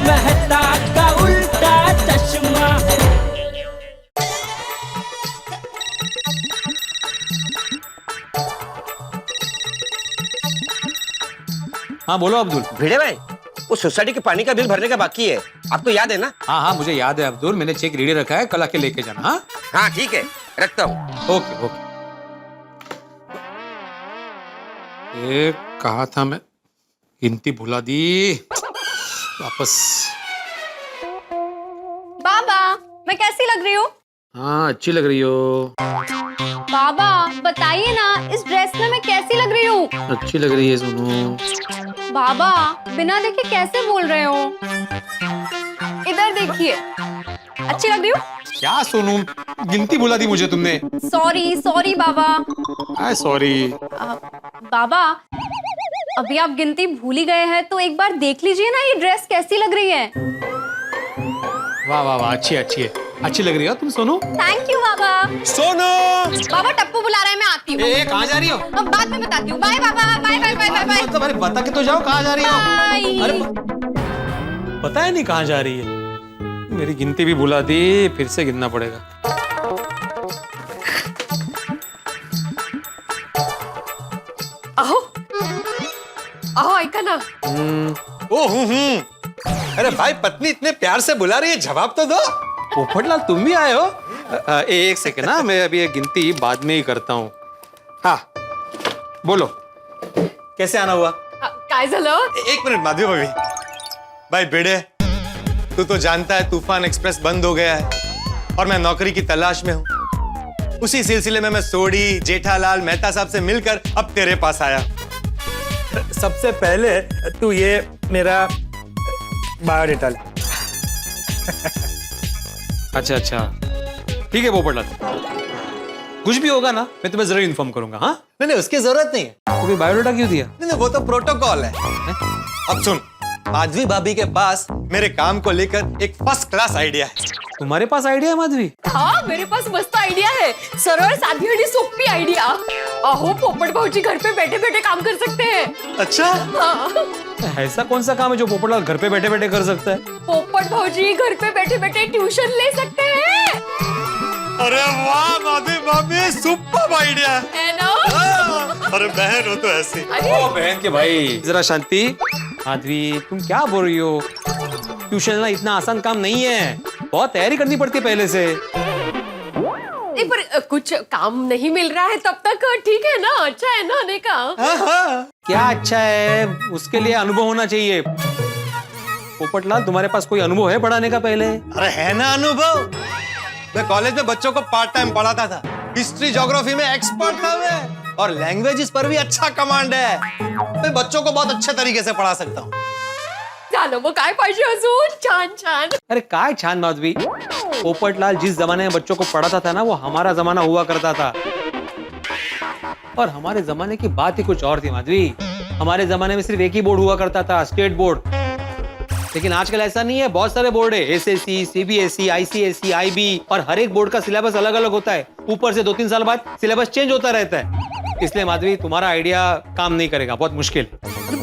मेहता का उल्टा चश्मा। हाँ बोलो अब्दुल। भिड़े भाई, उस सोसाइटी के पानी का बिल भरने का बाकी है, आपको याद है ना? हाँ हाँ मुझे याद है अब्दुल, मैंने चेक रेडी रखा है, कल आके लेके जाना। हाँ हाँ ठीक है, रखता हूँ। Okay okay. ये कहा था मैं, गिनती भुला दी वापस। बाबा मैं कैसी लग रही हूँ? हाँ अच्छी लग रही हो। बाबा बताइए ना, इस ड्रेस में मैं कैसी लग रही हूँ? अच्छी लग रही है सोनू। बाबा बिना देखे कैसे बोल रहे हो? इधर देखिए, अच्छी लग रही हूँ? क्या सोनू, गिनती भुला दी मुझे तुमने। सॉरी सॉरी बाबा। सॉरी। बाबा अभी आप गिनती भूल ही गए हैं तो एक बार देख लीजिए ना, ये ड्रेस कैसी लग रही है। वाह वाह वाह, अच्छी अच्छी है, अच्छी लग रही हो तुम सोनू। थैंक यू बाबा। सोनू, बाबा टप्पू बुला रहा है, मैं आती हूँ। कहाँ जा रही हो? अब बाद में बताती हूँ। बाय बाबा, bye bye bye bye bye. मतलब अरे बता के तो जाओ कहाँ जा रही हो। बाय। अरे पता है नहीं कहाँ जा रही है। मेरी गिनती भी भुला दी, फिर से गिनना पड़ेगा। अहो अहो ऐका ना। अरे भाई पत्नी इतने प्यार से बुला रही है, जवाब तो दो। पोपटलाल तुम भी आए हो? एक सेकंड ना, मैं अभी ये गिनती बाद में ही करता हूँ। हाँ बोलो, कैसे आना हुआ? काय झालं? एक मिनट माधवी भाभी। भाई बेड़े, तू तो जानता है तूफान एक्सप्रेस बंद हो गया है और मैं नौकरी की तलाश में हूँ। उसी सिलसिले में मैं सोडी, जेठालाल, मेहता साहब से मिलकर अब तेरे पास आया। सबसे पहले तू ये मेरा बायोडेटा ले। अच्छा अच्छा ठीक है पोपटलाल, कुछ भी होगा ना मैं तुम्हें जरूर इन्फॉर्म करूंगा। हाँ नहीं नहीं, उसकी जरूरत नहीं है। तो फिर बायोडाटा क्यों दिया? नहीं नहीं, वो तो प्रोटोकॉल है। अब सुन, माधवी भाभी के पास मेरे काम को लेकर एक फर्स्ट क्लास आइडिया है। तुम्हारे पास आइडिया है माधवी? हाँ मेरे पास मस्त आइडिया है, सरळ साधी आणि सोपी आइडिया। अहो पोपट भाऊजी घर पे बैठे बैठे काम कर सकते हैं। अच्छा, हाँ। ऐसा कौन सा काम है जो पोपटलाल घर पे बैठे बैठे कर सकता है? पोपट भाऊजी घर पे बैठे बैठे ट्यूशन ले सकते हैं। अरे वाह माधवी भाभी, सुपर आइडिया है ना? अरे बहन हो तो ऐसी। ओ बहन के भाई, जरा शांति। माधवी तुम क्या बोल रही हो? ट्यूशन ना इतना आसान काम नहीं है, बहुत तैयारी करनी पड़ती है पहले से। नहीं पर कुछ काम नहीं मिल रहा है तब तक ठीक है ना, अच्छा है ना आने का। क्या अच्छा है, उसके लिए अनुभव होना चाहिए। पोपटलाल तुम्हारे पास कोई अनुभव है पढ़ाने का पहले? अरे है ना अनुभव, मैं कॉलेज में बच्चों को पार्ट टाइम पढ़ाता था। हिस्ट्री ज्योग्राफी में एक्सपर्ट था मैं, और लैंग्वेजेस पर भी अच्छा कमांड है। मैं बच्चों को बहुत अच्छे तरीके से पढ़ा सकता हूँ। झालं मग काय पाहिजे अजून? छान छान। अरे काय छान माधवी, पोपटलाल जिस जमाने में बच्चों को पढ़ाता था ना, वो हमारा जमाना हुआ करता था। और हमारे जमाने की बात ही कुछ और थी माधवी। हमारे जमाने में सिर्फ एक ही बोर्ड हुआ करता था, स्टेट बोर्ड। लेकिन आजकल ऐसा नहीं है, बहुत सारे बोर्ड है, एसएससी, सीबीएसई, आईसीएसई, आईबी, और हर एक बोर्ड का सिलेबस अलग अलग होता है। ऊपर से 2-3 साल बाद सिलेबस चेंज होता रहता है। इसलिए माधवी तुम्हारा आइडिया काम नहीं करेगा, बहुत मुश्किल।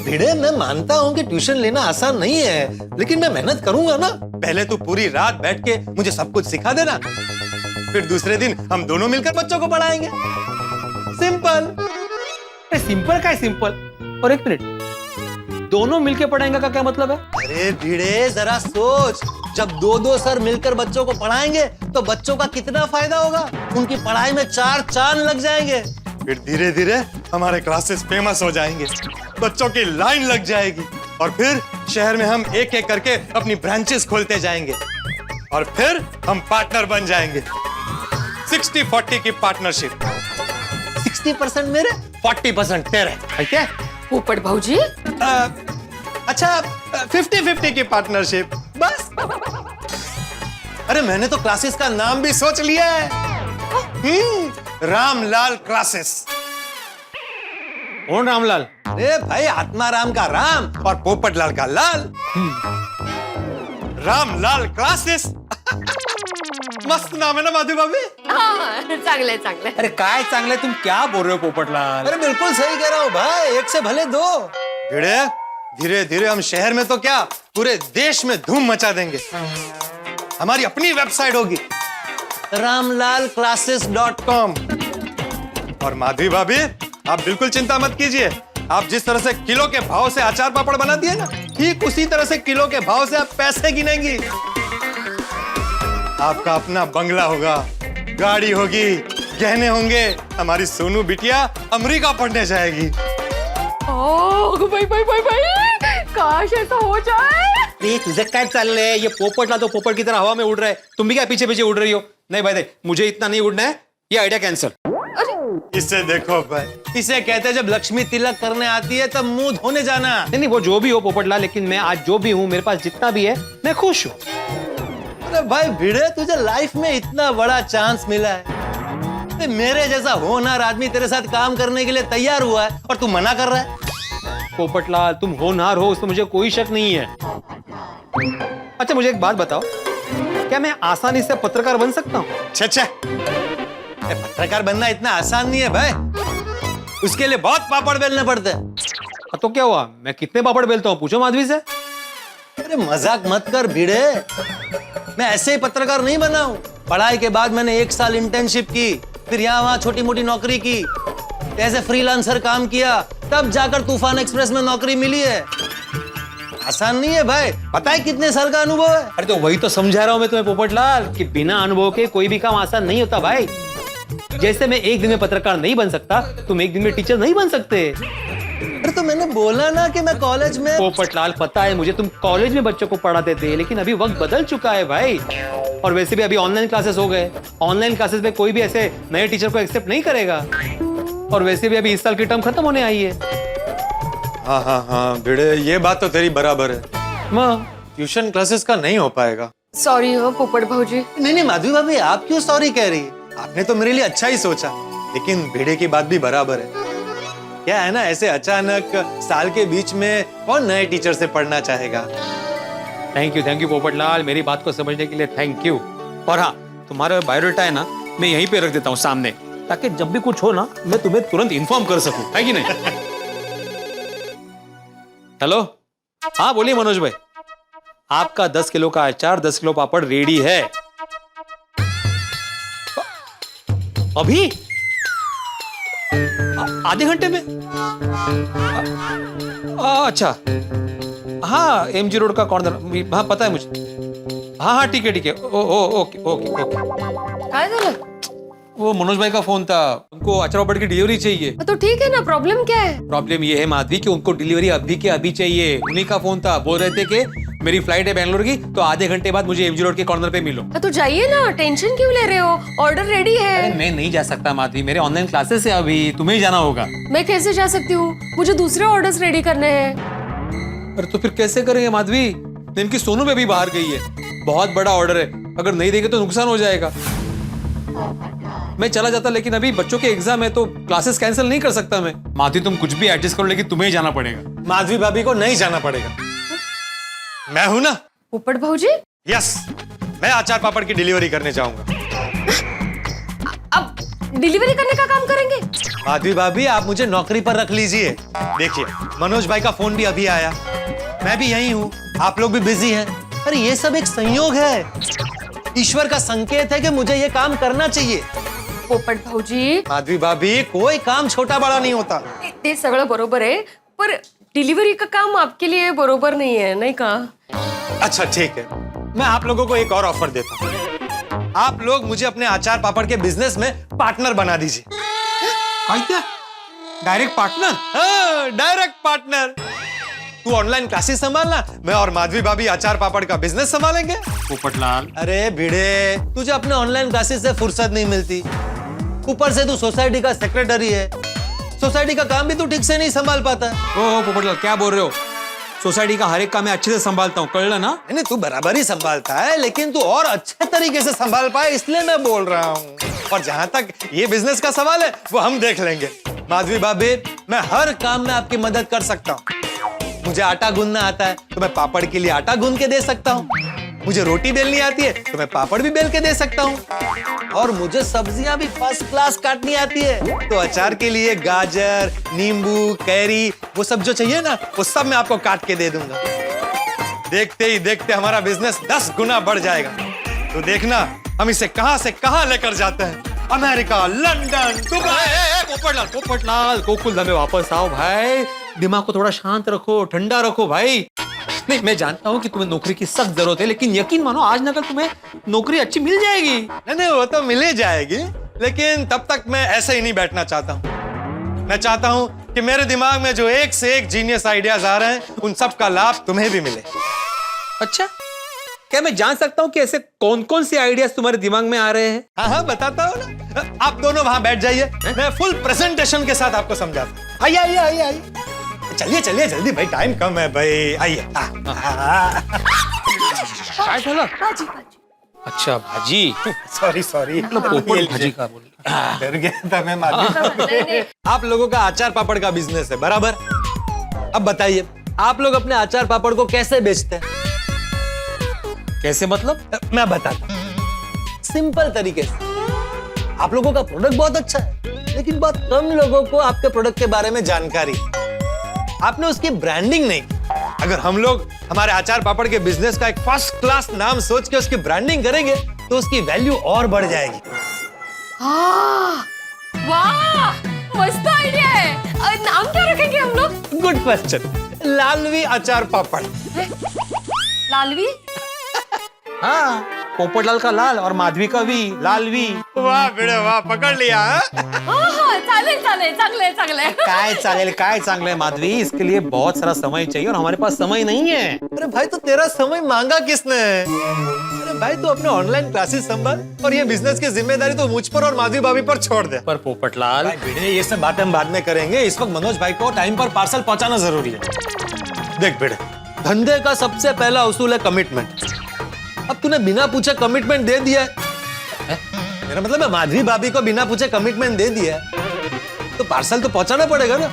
भिड़े, मैं मानता हूँ कि ट्यूशन लेना आसान नहीं है, लेकिन मैं मेहनत करूंगा ना। पहले तू पूरी रात बैठ के मुझे सब कुछ सिखा देना, फिर दूसरे दिन हम दोनों मिलकर बच्चों को पढ़ाएंगे। सिंपल। सिंपल का है सिंपल? और एक मिनट, दोनों मिलके पढ़ाएंगे का क्या मतलब है? अरे भिड़े जरा सोच, जब 2-2 सर मिलकर बच्चों को पढ़ाएंगे तो बच्चों का कितना फायदा होगा। उनकी पढ़ाई में 4 चांद लग जाएंगे। फिर धीरे धीरे हमारे क्लासेस फेमस हो जाएंगे, बच्चों की लाइन लग जाएगी, और फिर शहर में हम एक एक करके अपनी ब्रांचेस खोलते जाएंगे, और फिर हम पार्टनर बन जाएंगे। 60-40 की पार्टनरशिप। 60% मेरे, 40% तेरे। ठीक है पोपट भाऊजी? अच्छा 50-50 की पार्टनरशिप बस। अरे मैंने तो क्लासेस का नाम भी सोच लिया है, रामलाल क्लासेस। कौन रामलाल? अरे भाई आत्माराम का राम और पोपटलाल का लाल। रामलाल क्लासेस। मस्त नाम है ना माधवी भाभी? हाँ चांगलंय चांगलंय। अरे काय चांगलं, तुम क्या बोल रहे हो पोपटलाल? अरे बिल्कुल सही कह रहा हूँ भाई, एक से भले दो। भिड़े, धीरे धीरे हम शहर में तो क्या पूरे देश में धूम मचा देंगे। हमारी अपनी वेबसाइट होगी ramlalclasses.com। और माधवी भाभी आप बिल्कुल चिंता मत कीजिए, आप जिस तरह से किलो के भाव से अचार पापड़ बना दिए ना, ठीक उसी तरह से किलो के भाव से आप पैसे गिनेंगी। आपका अपना बंगला होगा, गाड़ी होगी, गहने होंगे। हमारी सोनू बिटिया अमेरिका पढ़ने जाएगी। ओह भाई भाई भाई भाई, काश ऐसा हो जाए। तुझे क्या चल रहा है? ये पोपट तो पोपट की तरह हवा में उड़ रहा है, तुम भी क्या पीछे पीछे उड़ रही हो? नहीं भाई देख, मुझे इतना नहीं उड़ना है, ये आइडिया कैंसिल। इसे देखो भाई, इसे कहते हैं जब लक्ष्मी तिलक करने आती है तब मुंह धोने जाना। नहीं वो जो भी हो पोपटलाल, लेकिन मैं आज जो भी हूँ, मेरे पास जितना भी है, मैं खुश हूँ। अरे भाई भिड़े, तुझे लाइफ में इतना बड़ा चांस मिला है, मेरे जैसा होनहार आदमी तेरे साथ काम करने के लिए तैयार हुआ है और तू मना कर रहा है। पोपटलाल तुम होनहार हो, उसमें मुझे कोई शक नहीं है। अच्छा मुझे एक बात बताओ, क्या मैं आसानी से पत्रकार बन सकता हूँ? अच्छा, पत्रकार बनना इतना आसान नहीं है भाई, उसके लिए बहुत पापड़ बेलने पड़ते हैं। तो क्या हुआ, मैं कितने पापड़ बेलता हूँ, पूछो माधवी से। अरे मजाक मत कर भिड़े, मैं ऐसे ही पत्रकार नहीं बना हूँ। पढ़ाई के बाद मैंने 1 साल इंटर्नशिप की, फिर यहाँ वहां छोटी मोटी नौकरी की, ऐसे फ्रीलांसर काम किया, तब जाकर तूफान एक्सप्रेस में नौकरी मिली है। आसान नहीं है भाई, पता है कितने साल का अनुभव है। अरे तो वही तो समझा रहा हूँ मैं तुम्हें पोपटलाल, कि बिना अनुभव के कोई भी काम आसान नहीं होता भाई। जैसे मैं एक दिन में पत्रकार नहीं बन सकता, तुम एक दिन में टीचर नहीं बन सकते। अरे तो मैंने बोला ना कि मैं कॉलेज में। पोपटलाल पता है मुझे, तुम कॉलेज में बच्चों को पढ़ाते थे, लेकिन अभी वक्त बदल चुका है भाई। और वैसे भी अभी ऑनलाइन क्लासेस हो गए, ऑनलाइन क्लासेस में कोई भी ऐसे नए टीचर को एक्सेप्ट नहीं करेगा। और वैसे भी अभी इस साल की टर्म खत्म होने आई है। हाँ हाँ हाँ भिड़े, ये बात तो तेरी बराबर है, ट्यूशन क्लासेस का नहीं हो पाएगा। सॉरी हो पोपट भाजी। नहीं नहीं माधवी भाभी, आप क्यों सॉरी कह रही है? आपने तो मेरे लिए अच्छा ही सोचा, लेकिन भिड़े की बात भी बराबर है। क्या है ना, ऐसे अचानक साल के बीच में कौन नए टीचर से पढ़ना चाहेगा। थैंक यू पोपटलाल, मेरी बात को समझने के लिए थैंक यू। और हाँ, तुम्हारा बायोडाटा है ना, मैं यहीं पे रख देता हूँ सामने, ताकि जब भी कुछ हो ना, मैं तुम्हें तुरंत इन्फॉर्म कर सकूं, है कि नहीं? हेलो, हाँ बोलिए मनोज भाई, आपका 10 किलो का अचार, 10 किलो पापड़ रेडी है अभी आधे घंटे में। अच्छा हाँ, MG रोड का कॉर्नर, हाँ पता है मुझे। हाँ ठीक है ओके। काय झालं? वो मनोज भाई का फोन था, उनको अचार पापड़ की डिलीवरी चाहिए। तो ठीक है ना, प्रॉब्लम क्या है? प्रॉब्लम ये है माधवी कि उनको डिलीवरी अभी के अभी चाहिए। उन्हीं का फोन था, बोल रहे थे कि मेरी फ्लाइट है बैंगलोर की, तो आधे घंटे बाद मुझे MG रोड के कॉर्नर पे मिलो। तो जाइए ना, टेंशन क्यों ले रहे हो? ऑर्डर रेडी है। अरे मैं नहीं जा सकता माधवी, मेरे ऑनलाइन क्लासेस है अभी, तुम्हें ही जाना होगा। मैं कैसे जा सकती हूँ? मुझे दूसरे ऑर्डर्स रेडी करने हैं। अरे तो फिर कैसे करेंगे माधवी? इनकी सोनू में भी बाहर गई है, बहुत बड़ा ऑर्डर है, अगर नहीं देंगे तो नुकसान हो जाएगा। मैं चला जाता, लेकिन अभी बच्चों के एग्जाम है तो क्लासेस कैंसिल नहीं कर सकता मैं। माधवी तुम कुछ भी एडजस्ट करो, लेकिन तुम्हें ही जाना पड़ेगा। माधवी भाभी को नहीं जाना पड़ेगा, मैं हूं ना। पोपट भाजी, यस, मैं अचार पापड़ की डिलीवरी करने जाऊंगा। अब डिलीवरी करने का काम करेंगे? माधवी भाभी आप मुझे नौकरी पर रख लीजिए। देखिए मनोज भाई का फोन भी अभी आया, मैं भी यही हूँ, आप लोग भी बिजी हैं। अरे ये सब एक संयोग है, ईश्वर का संकेत है कि मुझे ये काम करना चाहिए। पोपट भाऊजी, माधवी भाभी कोई काम छोटा बड़ा नहीं होता। ते सगळं बरोबर आहे, पर डिलिव्हरी का काम आपके लिए बरोबर नहीं है, नहीं का? अच्छा ठीक है, मैं आप लोगों को एक और ऑफर देता हूँ। आप लोग मुझे अपने अचार पापड़ के बिजनेस में पार्टनर बना दीजिए। क्या डायरेक्ट पार्टनर? हाँ, डायरेक्ट पार्टनर। तू ऑनलाइन क्लासेस संभालना, मैं और माधवी भाभी अचार पापड़ का बिजनेस संभालेंगे। पोपटलाल, अरे भिड़े, तुझे अपने ऑनलाइन क्लासेस से फुर्सत नहीं मिलती, ऊपर से तू सोसाइटी का सेक्रेटरी है, सोसाइटी का काम भी तू ठीक से नहीं संभाल पाता। ओ पोपटलाल क्या बोल रहे हो? सोसाइटी का हर एक काम मैं अच्छे से संभालता हूँ, कल ना? नहीं तू बराबर ही संभालता है, लेकिन तू और अच्छे तरीके से संभाल पाए इसलिए मैं बोल रहा हूँ। और जहां तक ये बिजनेस का सवाल है वो हम देख लेंगे। माधवी भाभी, मैं हर काम में आपकी मदद कर सकता हूँ। मुझे आटा गूंदना आता है तो मैं पापड़ के लिए आटा गूंद के दे सकता हूँ। मुझे रोटी बेलनी आती है तो मैं पापड़ भी बेल के दे सकता हूँ, और मुझे सब्जियां भी फर्स्ट क्लास काटनी आती है। तो अचार के लिए गाजर, नींबू, कैरी, वो सब जो चाहिए ना, वो सब मैं आपको काट के दे दूंगा। देखते ही देखते हमारा बिजनेस 10 गुना बढ़ जाएगा। तो देखना हम इसे कहां से कहां लेकर जाते हैं। America, London, Dubai. Popatlal Gokul Dham में वापस आओ भाई, दिमाग को थोड़ा शांत रखो, ठंडा रखो भाई। नहीं, मैं जानता हूँ कि तुम्हें नौकरी की सख्त जरूरत है, लेकिन यकीन मानो आज ना कल तुम्हें नौकरी अच्छी मिल जाएगी। नहीं, वो तो मिल ही जाएगी, लेकिन तब तक मैं ऐसे ही नहीं बैठना चाहता हूँ। मैं चाहता हूँ कि मेरे दिमाग में जो एक से एक जीनियस आइडियाज आ रहे हैं, उन सब का लाभ तुम्हें भी मिले। अच्छा, क्या मैं जान सकता हूँ कि ऐसे कौन कौन से आइडियाज तुम्हारे दिमाग में आ रहे हैं? हाँ हाँ, बताता हूँ ना। आप दोनों वहां बैठ जाइए, मैं फुल प्रेजेंटेशन के साथ आपको समझाता हूँ। आइए आइए आइए आइए, चलिए चलिए जल्दी भाई, टाइम कम है भाई। आइए। काय झालं? अच्छा, भाजी। सॉरी सॉरी, पोपट भाजी का बोल। डर गया था मैं मालूम। आप लोगों का अचार पापड़ का बिजनेस है, बराबर? अब बताइए, आप लोग अपने अचार पापड़ को कैसे बेचते हैं? कैसे मतलब? मैं बताता हूं। सिंपल तरीके से। आप लोगों का प्रोडक्ट बहुत अच्छा है, लेकिन बहुत कम लोगों को आपके प्रोडक्ट के बारे में जानकारी है। आपने उसकी ब्रांडिंग नहीं की। अगर हम लोग हमारे अचार पापड़ के बिजनेस का एक फर्स्ट क्लास नाम सोच के उसकी ब्रांडिंग करेंगे, तो उसकी वैल्यू और बढ़ जाएगी। वाह, मस्त आइडिया है। नाम क्या रखेंगे हम लोग? Good question. लालवी अचार पापड़। लालवी? हाँ, पोपटलाल का लाल और माधवी का वी, लालवी। वाह बेटे वाह, पकड़ लिया। हाँ, चालेल चालेल, चांगले चांगले। काय चालेल, काय चांगलं माधवी, इसके लिए बहुत सारा समय चाहिए और हमारे पास समय नहीं है। अरे भाई, तो तेरा समय मांगा किसने? अरे भाई, तू अपने ऑनलाइन क्लासेस संभाल और ये बिजनेस की जिम्मेदारी तो मुझ पर और माधवी भाभी पर छोड़ दे। पर पोपटलाल, बेटे, ये सब बातें हम बाद में करेंगे। इस वक्त मनोज भाई को टाइम पर पार्सल पहुंचाना जरूरी है। देख बेटे, धंधे का सबसे पहला उसूल है कमिटमेंट। अब तूने बिना पूछे कमिटमेंट दे दिया है। मेरा मतलब है माधवी भाभी को बिना पूछे कमिटमेंट दे दिया है, तो पार्सल तो पहुंचाना पड़ेगा ना।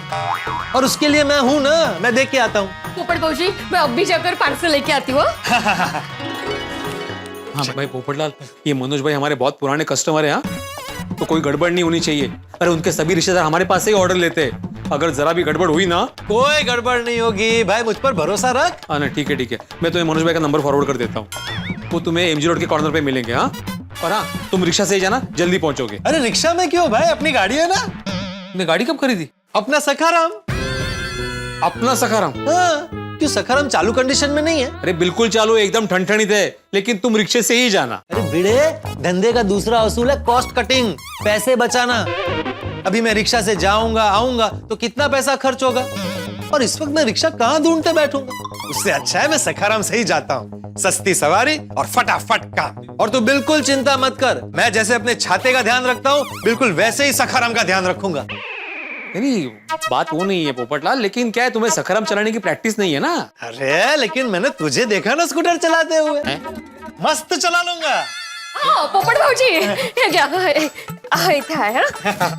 और उसके लिए मैं हूं ना, मैं देख के आता हूँ। पोपट भाऊजी, मैं अब भी जाकर पार्सल लेके आती हूँ। हाँ भाई पोपटलाल, ये मनोज भाई हमारे बहुत पुराने कस्टमर है। हाँ, तो कोई गड़बड़ नहीं होनी चाहिए। अरे उनके सभी रिश्तेदार हमारे पास से ही ऑर्डर लेते हैं। अगर जरा भी गड़बड़ हुई ना, कोई गड़बड़ नहीं होगी भाई, मुझ पर भरोसा रख। हाँ ना, ठीक है ठीक है, मैं तुम्हें मनोज भाई का नंबर फॉरवर्ड कर देता हूँ। वो तुम्हें एमजी रोड के कॉर्नर पे मिलेंगे। हाँ, और हाँ, तुम रिक्शा से ही जाना, जल्दी पहुंचोगे। अरे रिक्शा में क्यों भाई, अपनी गाड़ी है ना। तुमने गाड़ी कब खरीदी? अपना सखाराम। अपना सखाराम? हाँ, क्यों सखाराम चालू कंडीशन में नहीं है? अरे बिल्कुल चालू, एकदम ठनठनीत है, लेकिन तुम रिक्शे से ही जाना। अरे भिड़े, धंधे का दूसरा असूल है कॉस्ट कटिंग, पैसे बचाना। अभी मैं रिक्शा से जाऊंगा आऊंगा तो कितना पैसा खर्च होगा, और इस वक्त मैं रिक्शा कहाँ ढूंढते बैठूंगा। उससे अच्छा है मैं सखाराम से ही जाता हूँ। सस्ती सवारी और फटाफट काम। और तू बिल्कुल चिंता मत कर, मैं जैसे अपने छाते का ध्यान रखता हूँ, बिल्कुल वैसे ही सखाराम का ध्यान रखूंगा। नहीं, बात वो नहीं है पोपटलाल, लेकिन क्या है, तुम्हें सखाराम चलाने की प्रैक्टिस नहीं है ना। अरे लेकिन मैंने तुझे देखा ना स्कूटर चलाते हुए, मस्त चला लूंगा। हाँ, पोपट भाऊजी, हे घ्या. इथे आहे हा.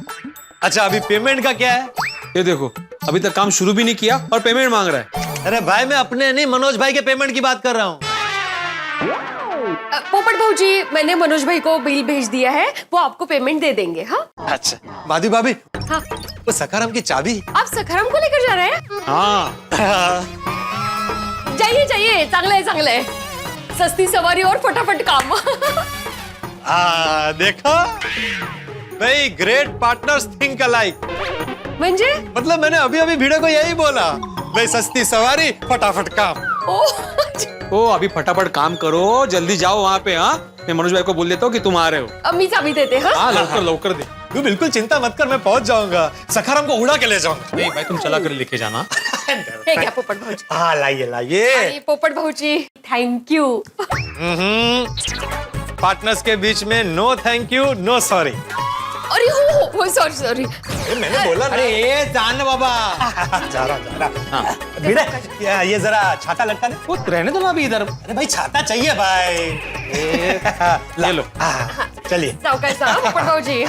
अच्छा, अभी पेमेंट का क्या है? ये देखो, अभी तक काम शुरू भी नहीं किया और पेमेंट मांग रहा है। अरे भाई, मैं अपने नहीं मनोज भाई के पेमेंट की बात कर रहा हूँ। पोपट भाऊजी, मैंने मनोज भाई को बिल भेज दिया है, वो आपको पेमेंट दे देंगे. हाँ अच्छा, माधवी भाभी, हाँ. वो सखाराम की चाबी आप सखाराम को लेकर जा रहे हैं? हाँ, जाइए जाइए, चांगलं आहे चांगलं आहे. सस्ती सवारी और फटाफट काम. देखा भाई, ग्रेट पार्टनर्स थिंक अलाइक. म्हणजे मतलब मैंने अभी अभी भिड़े को यही बोला भाई, सस्ती सवारी फटाफट काम. ओ अभी फटाफट काम करो, जल्दी जाओ वहाँ पे. हाँ, मैं मनोज भाई को बोल देता हूँ कि तुम आ रहे हो. मी चाबी देते. हाँ हाँ, लवकर लवकर दे. तू बिल्कुल चिंता मत कर, मैं पहुंच जाऊंगा. सखाराम को उड़ा के ले जाऊंगा. नहीं भाई, तुम चला कर लेके जाना. हे घ्या पोपट भाऊजी. हाँ, लाइए लाइए. आणि पोपट भाऊजी, थँक यू. पार्टनर्स के बीच में no thank you no sorry. अरे हो सॉरी सॉरी. मैंने बोला ना. अरे ये जान बाबा. जा रहा. भिड़े, ये जरा छाता लटका दे. वो रहने दो ना अभी इधर. अरे भाई, छाता चाहिए भाई. ले लो. चलिए. सावकाश सा, पोपट भाऊजी.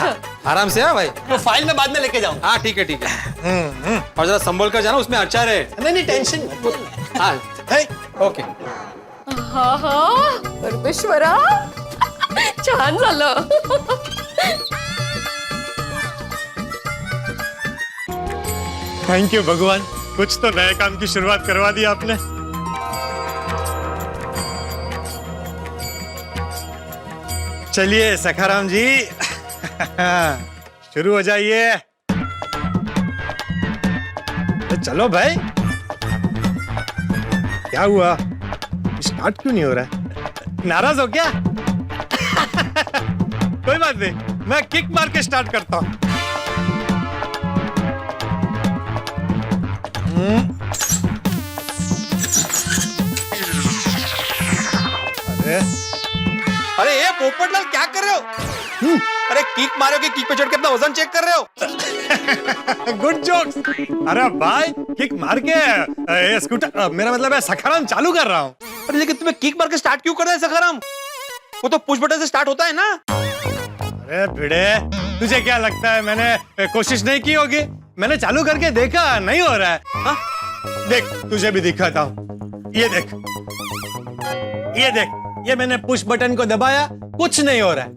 आराम से. हाँ भाई, तो फाइल में बाद में लेके जाऊंगा. हाँ ठीक है ठीक है. और जरा संभल कर जाना, उसमें अचार है. नहीं टेंशन मत. हाँ है. ओके. हाँ हाँ. ईश्वरा छान झालं. थैंक यू भगवान, कुछ तो नए काम की शुरुआत करवा दी आपने. चलिए सखाराम जी शुरू हो जाइए. चलो भाई, क्या हुआ? स्टार्ट क्यों नहीं हो रहा है? नाराज हो क्या? कोई बात नहीं, मैं किक मार के स्टार्ट करता हूं. अरे अरे ये पोपटलाल क्या कर रहे हो? अरे किक मारो कि किक पे चढ़ के अपना वजन चेक कर रहे हो? Good jokes. अरे भाई, किक मार के ये स्कूटर, मेरा मतलब है सखाराम चालू कर रहा हूँ. अरे लेकिन तुम्हें किक मार के स्टार्ट क्यों कर रहा है सखाराम? वो तो पुश बटन से स्टार्ट होता है ना. अरे भिड़े, तुझे क्या लगता है मैंने कोशिश नहीं की होगी? मैंने चालू करके देखा, नहीं हो रहा है. हाँ? देख, तुझे भी दिखाता हूँ. ये देख, ये देख, ये मैंने पुश बटन को दबाया, कुछ नहीं हो रहा है.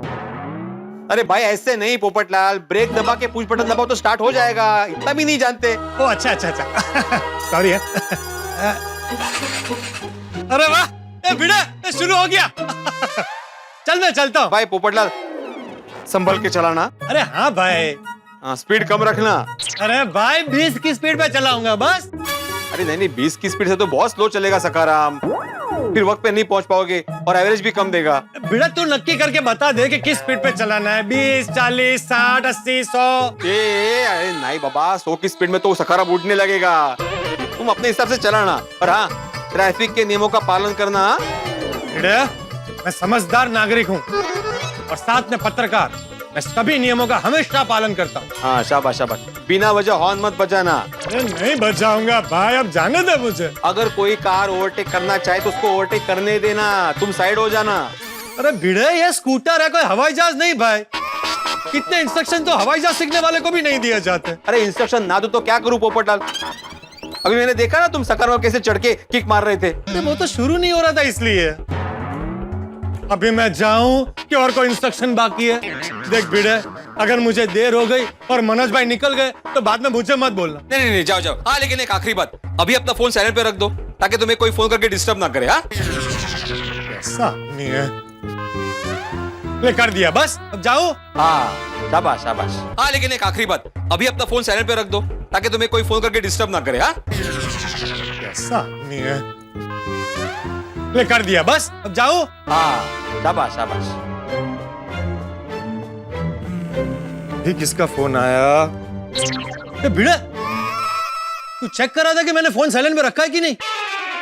अरे भाई ऐसे नहीं पोपटलाल, ब्रेक दबा के पुश बटन दबाओ तो स्टार्ट हो जाएगा. इतना भी नहीं जानते. ओ अच्छा अच्छा अच्छा. सॉरी है. अरे वाह, ये भिड़े, ये शुरू हो गया. चल मैं चलता हूँ. भाई पोपटलाल संभल के चलाना. अरे हाँ भाई. हाँ, स्पीड कम रखना. अरे भाई 20 की स्पीड पे चलाऊंगा बस. अरे नहीं 20 की स्पीड से तो बहुत स्लो चलेगा सखाराम. फिर वक्त पे नहीं पहुंच पाओगे और एवरेज भी कम देगा. भिड़ा, तू नक्की करके बता दे कि किस स्पीड पे चलाना है. 20, 40, 60, 80, 100. अरे नहीं बाबा, 100 की स्पीड में तो सखाराम उड़ने लगेगा. तुम अपने हिसाब से चलाना. और हाँ, ट्रैफिक के नियमों का पालन करना. भिड़ा, मैं समझदार नागरिक हूँ और साथ में पत्रकार. मैं सभी नियमों का हमेशा पालन करता हूँ. हाँ शाबाश शाबाश. बिना वजह हॉर्न मत बजाना. अरे नहीं बजाऊंगा भाई, अब जाने दे मुझे. अगर कोई कार ओवरटेक करना चाहे तो उसको ओवरटेक करने देना. तुम साइड हो जाना. अरे भिड़े, ये स्कूटर है, कोई हवाई जहाज नहीं भाई. कितने इंस्ट्रक्शन तो हवाई जहाज सीखने वाले को भी नहीं दिए जाते. अरे इंस्ट्रक्शन ना दो तो क्या करूं पोपटलाल? अभी मैंने देखा ना तुम सखाराम कैसे चढ़ के किक मार रहे थे. अरे वो तो शुरू नहीं हो रहा था इसलिए. अभी मैं जाऊं कि और कोई इंस्ट्रक्शन बाकी है? देख भिड़े, अगर मुझे देर हो गई और मनोज भाई निकल गए तो बाद में मुझे मत बोलना. नहीं नहीं जाओ जाओ. हाँ लेकिन एक आखिरी बात, अभी अपना फोन साइलेंट पे रख दो ताकि तुम्हें कोई फोन करके डिस्टर्ब ना करे. हाँ ऐसा नहीं है. ले कर दिया बस, अब जाऊं. हाँ शाबाश शाबाश. हाँ लेकिन एक आखिरी बात, अभी अपना फोन साइलेंट पे रख दो ताकि तुम्हें कोई फोन करके डिस्टर्ब ना करे. हाँ ऐसा नहीं है. ले कर दिया बस, अब जाऊं. हाँ शाबाश शाबाश. ये किसका फोन आया? ये भिड़े, तू चेक करा था कि मैंने फोन साइलेंट में रखा है कि नहीं?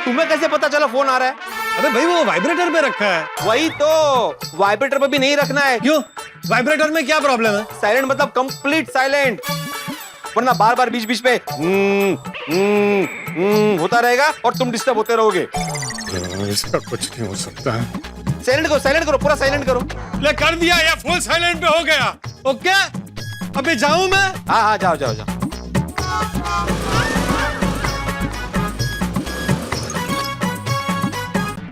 तुम्हें कैसे पता चला फोन आ रहा है? अरे भाई, वो वाइब्रेटर पे रखा है. वही तो, वाइब्रेटर पे भी नहीं रखना है. क्यों? वाइब्रेटर में क्या प्रॉब्लम है? साइलेंट मतलब कंप्लीट साइलेंट, वरना बार बार बीच बीच पे होता रहेगा और तुम डिस्टर्ब होते रहोगे. इसका कुछ नहीं हो सकता है. साइलेंट करो, पूरा साइलेंट करो. ले कर दिया, या फुल साइलेंट पे हो गया. ओके, अभी जाऊं मैं? हाँ हाँ जाओ जाओ जाओ.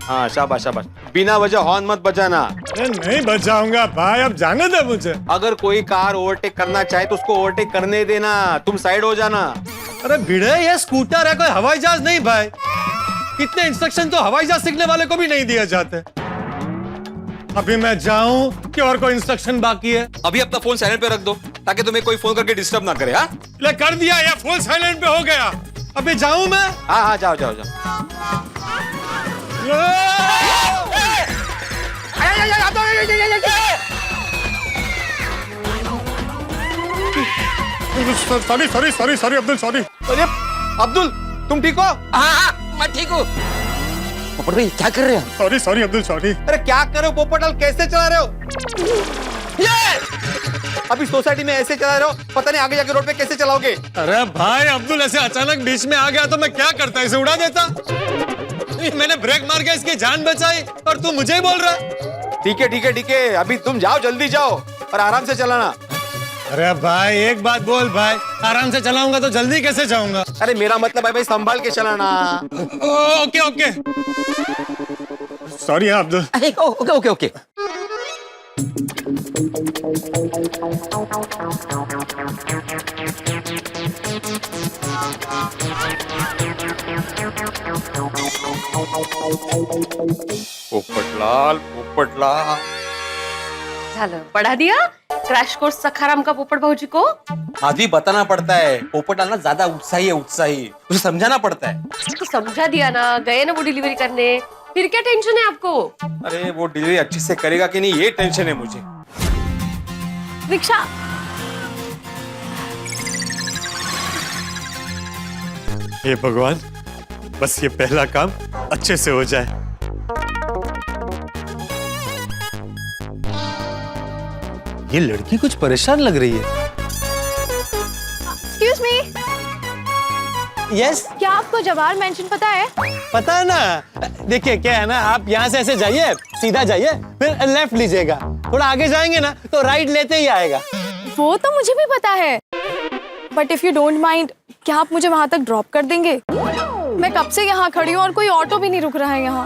हाँ शाबाश शाबाश. बिना वजह हॉर्न मत बजाना. अरे नहीं बजाऊंगा भाई, अब जाने दे मुझे. अगर कोई कार ओवरटेक करना चाहे तो उसको ओवरटेक करने देना. तुम साइड हो जाना. अरे भिड़े, ये स्कूटर है, कोई हवाई जहाज नहीं भाई. कितने इंस्ट्रक्शन तो हवाई जहाज सीखने वाले को भी नहीं दिए जाते. अभी मैं जाऊं कि और कोई इंस्ट्रक्शन बाकी है? अभी अपना फोन साइलेंट पे रख दो ताकि तुम्हें कोई फोन करके डिस्टर्ब ना करे. हाँ ले कर दिया, या फुल साइलेंट पे हो गया. अभी जाऊं मैं? हाँ हाँ जाओ जाओ जाओ. Sorry Abdul, sorry. अरे अब्दुल, तुम ठीक हो? हाँ मैं ठीक हूँ. पोपट भाई क्या कर रहे हो? Sorry Abdul, sorry. अरे क्या कर रहे हो पोपटलाल, कैसे चला रहे हो? अभी सोसाइटी में ऐसे चला रहे हो, पता नहीं आगे जाके रोड पे कैसे चलाओगे. अरे भाई अब्दुल, ऐसे अचानक बीच में आ गया तो मैं क्या करता, इसे उड़ा देता. मैंने ब्रेक मार के इसकी जान बचाई और तू मुझे ही बोल रहा है. ठीक है ठीक है ठीक है, अभी तुम जाओ, जल्दी जाओ और आराम से चलाना. अरे भाई एक बात बोल भाई, आराम से चलाऊंगा तो जल्दी कैसे जाऊंगा? अरे मेरा मतलब है भाई संभाल के चलाना. Okay okay. Sorry Abdul. Okay okay okay. Popatlal Popatlal. झालं, पढ़ा दिया क्रैश कोर्स सखाराम का पोपट भाऊजी को। माधवी बताना पड़ता है, पोपटलाल ना ज्यादा उत्साही है, उत्साही, उसे समझाना पड़ता है। तो समझा दिया ना, गए ना वो डिलीवरी करने, फिर क्या टेंशन है आपको? अरे वो डिलीवरी अच्छे से करेगा कि नहीं, ये टेंशन है मुझे। रिक्शा। हे भगवान, बस ये पहला काम अच्छे से हो जाए। ये लड़की कुछ परेशान लग रही है। एक्सक्यूज मी, यस, क्या आपको जवाहर मेंशन पता है? पता है ना। देखिए क्या है ना, आप यहाँ से ऐसे जाइए, सीधा जाइए, फिर लेफ्ट लीजिएगा, थोड़ा आगे जाएंगे ना तो राइट लेते ही आएगा। वो तो मुझे भी पता है, but if you don't mind, क्या आप मुझे वहाँ तक ड्रॉप कर देंगे? मैं कब से यहाँ खड़ी हूँ और कोई ऑटो भी नहीं रुक रहा है यहाँ।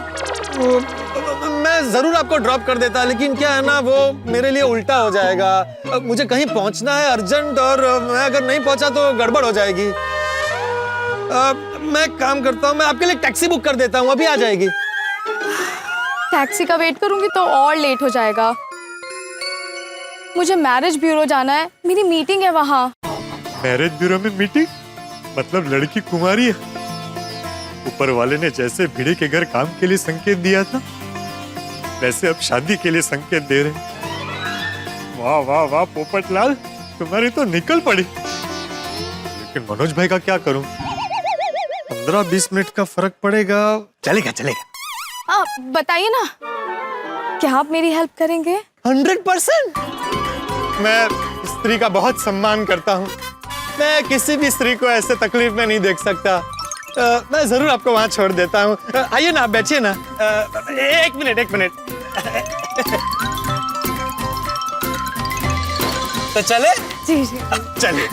मैं जरूर आपको ड्रॉप कर देता, लेकिन क्या है ना, वो मेरे लिए उल्टा हो जाएगा। मुझे कहीं पहुंचना है अर्जेंट, और मैं अगर नहीं पहुंचा तो गड़बड़ हो जाएगी। मैं काम करता हूँ, मैं आपके लिए टैक्सी बुक कर देता हूँ, अभी आ जाएगी। टैक्सी का वेट करूंगी तो और लेट हो जाएगा। मुझे मैरिज ब्यूरो जाना है, मेरी मीटिंग है वहाँ। मैरिज ब्यूरो में मीटिंग? मतलब लड़की कुमारी है। ऊपर वाले ने जैसे भिड़े के घर काम के लिए संकेत दिया था, वैसे अब शादी के लिए संकेत दे रहे। वाह वाह वाह पोपटलाल, तुम्हारी तो निकल पड़ी। लेकिन मनोज भाई का क्या करूं? 15-20 मिनट का फर्क पड़ेगा, चलेगा चलेगा। बताइए ना, क्या आप मेरी हेल्प करेंगे? 100%। मैं स्त्री का बहुत सम्मान करता हूँ। मैं किसी भी स्त्री को ऐसे तकलीफ में नहीं देख सकता। मैं जरूर आपको वहाँ छोड़ देता हूँ। आइए ना, बैठिए ना। एक मिनट। तो चले? जी जी। चलिए।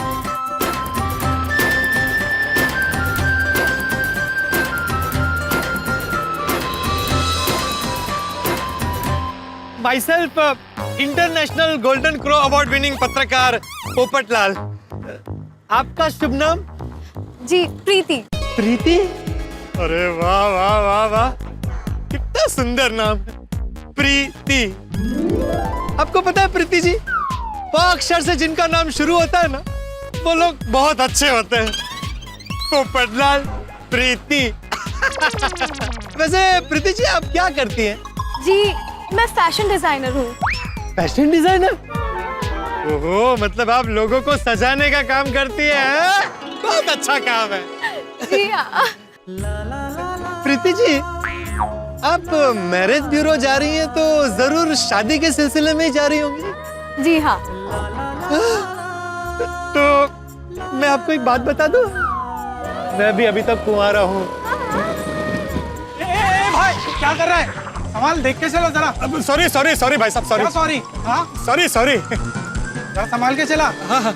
Myself, international golden crow award winning पत्रकार पोपटलाल। आपका शुभ नाम? जी, प्रीति। प्रीति? अरे वाह वाह वाह वाह, कितना सुंदर नाम है, प्रीति। आपको पता है प्रीति जी, वो अक्षर से जिनका नाम शुरू होता है ना, वो लोग बहुत अच्छे होते हैं। पोपटलाल, प्रीति। वैसे प्रीति जी, आप क्या करती हैं? जी, मैं फैशन डिजाइनर हूँ। Fashion designer? ओहो, मतलब आप लोगों को सजाने का काम करती है? बहुत अच्छा काम है। जी हाँ। प्रीति जी, आप मैरिज ब्यूरो जा रही हैं तो जरूर शादी के सिलसिले में ही जा रही होंगी। जी हाँ। तो मैं आपको एक बात बता दूं, मैं भी अभी तक कुंवारा हूँ। भाई क्या कर रहा है? संभाल, देख के चलो जरा। सॉरी भाई साहब, सॉरी। सॉरी? हाँ, सॉरी। जरा संभाल के चला। हाँ।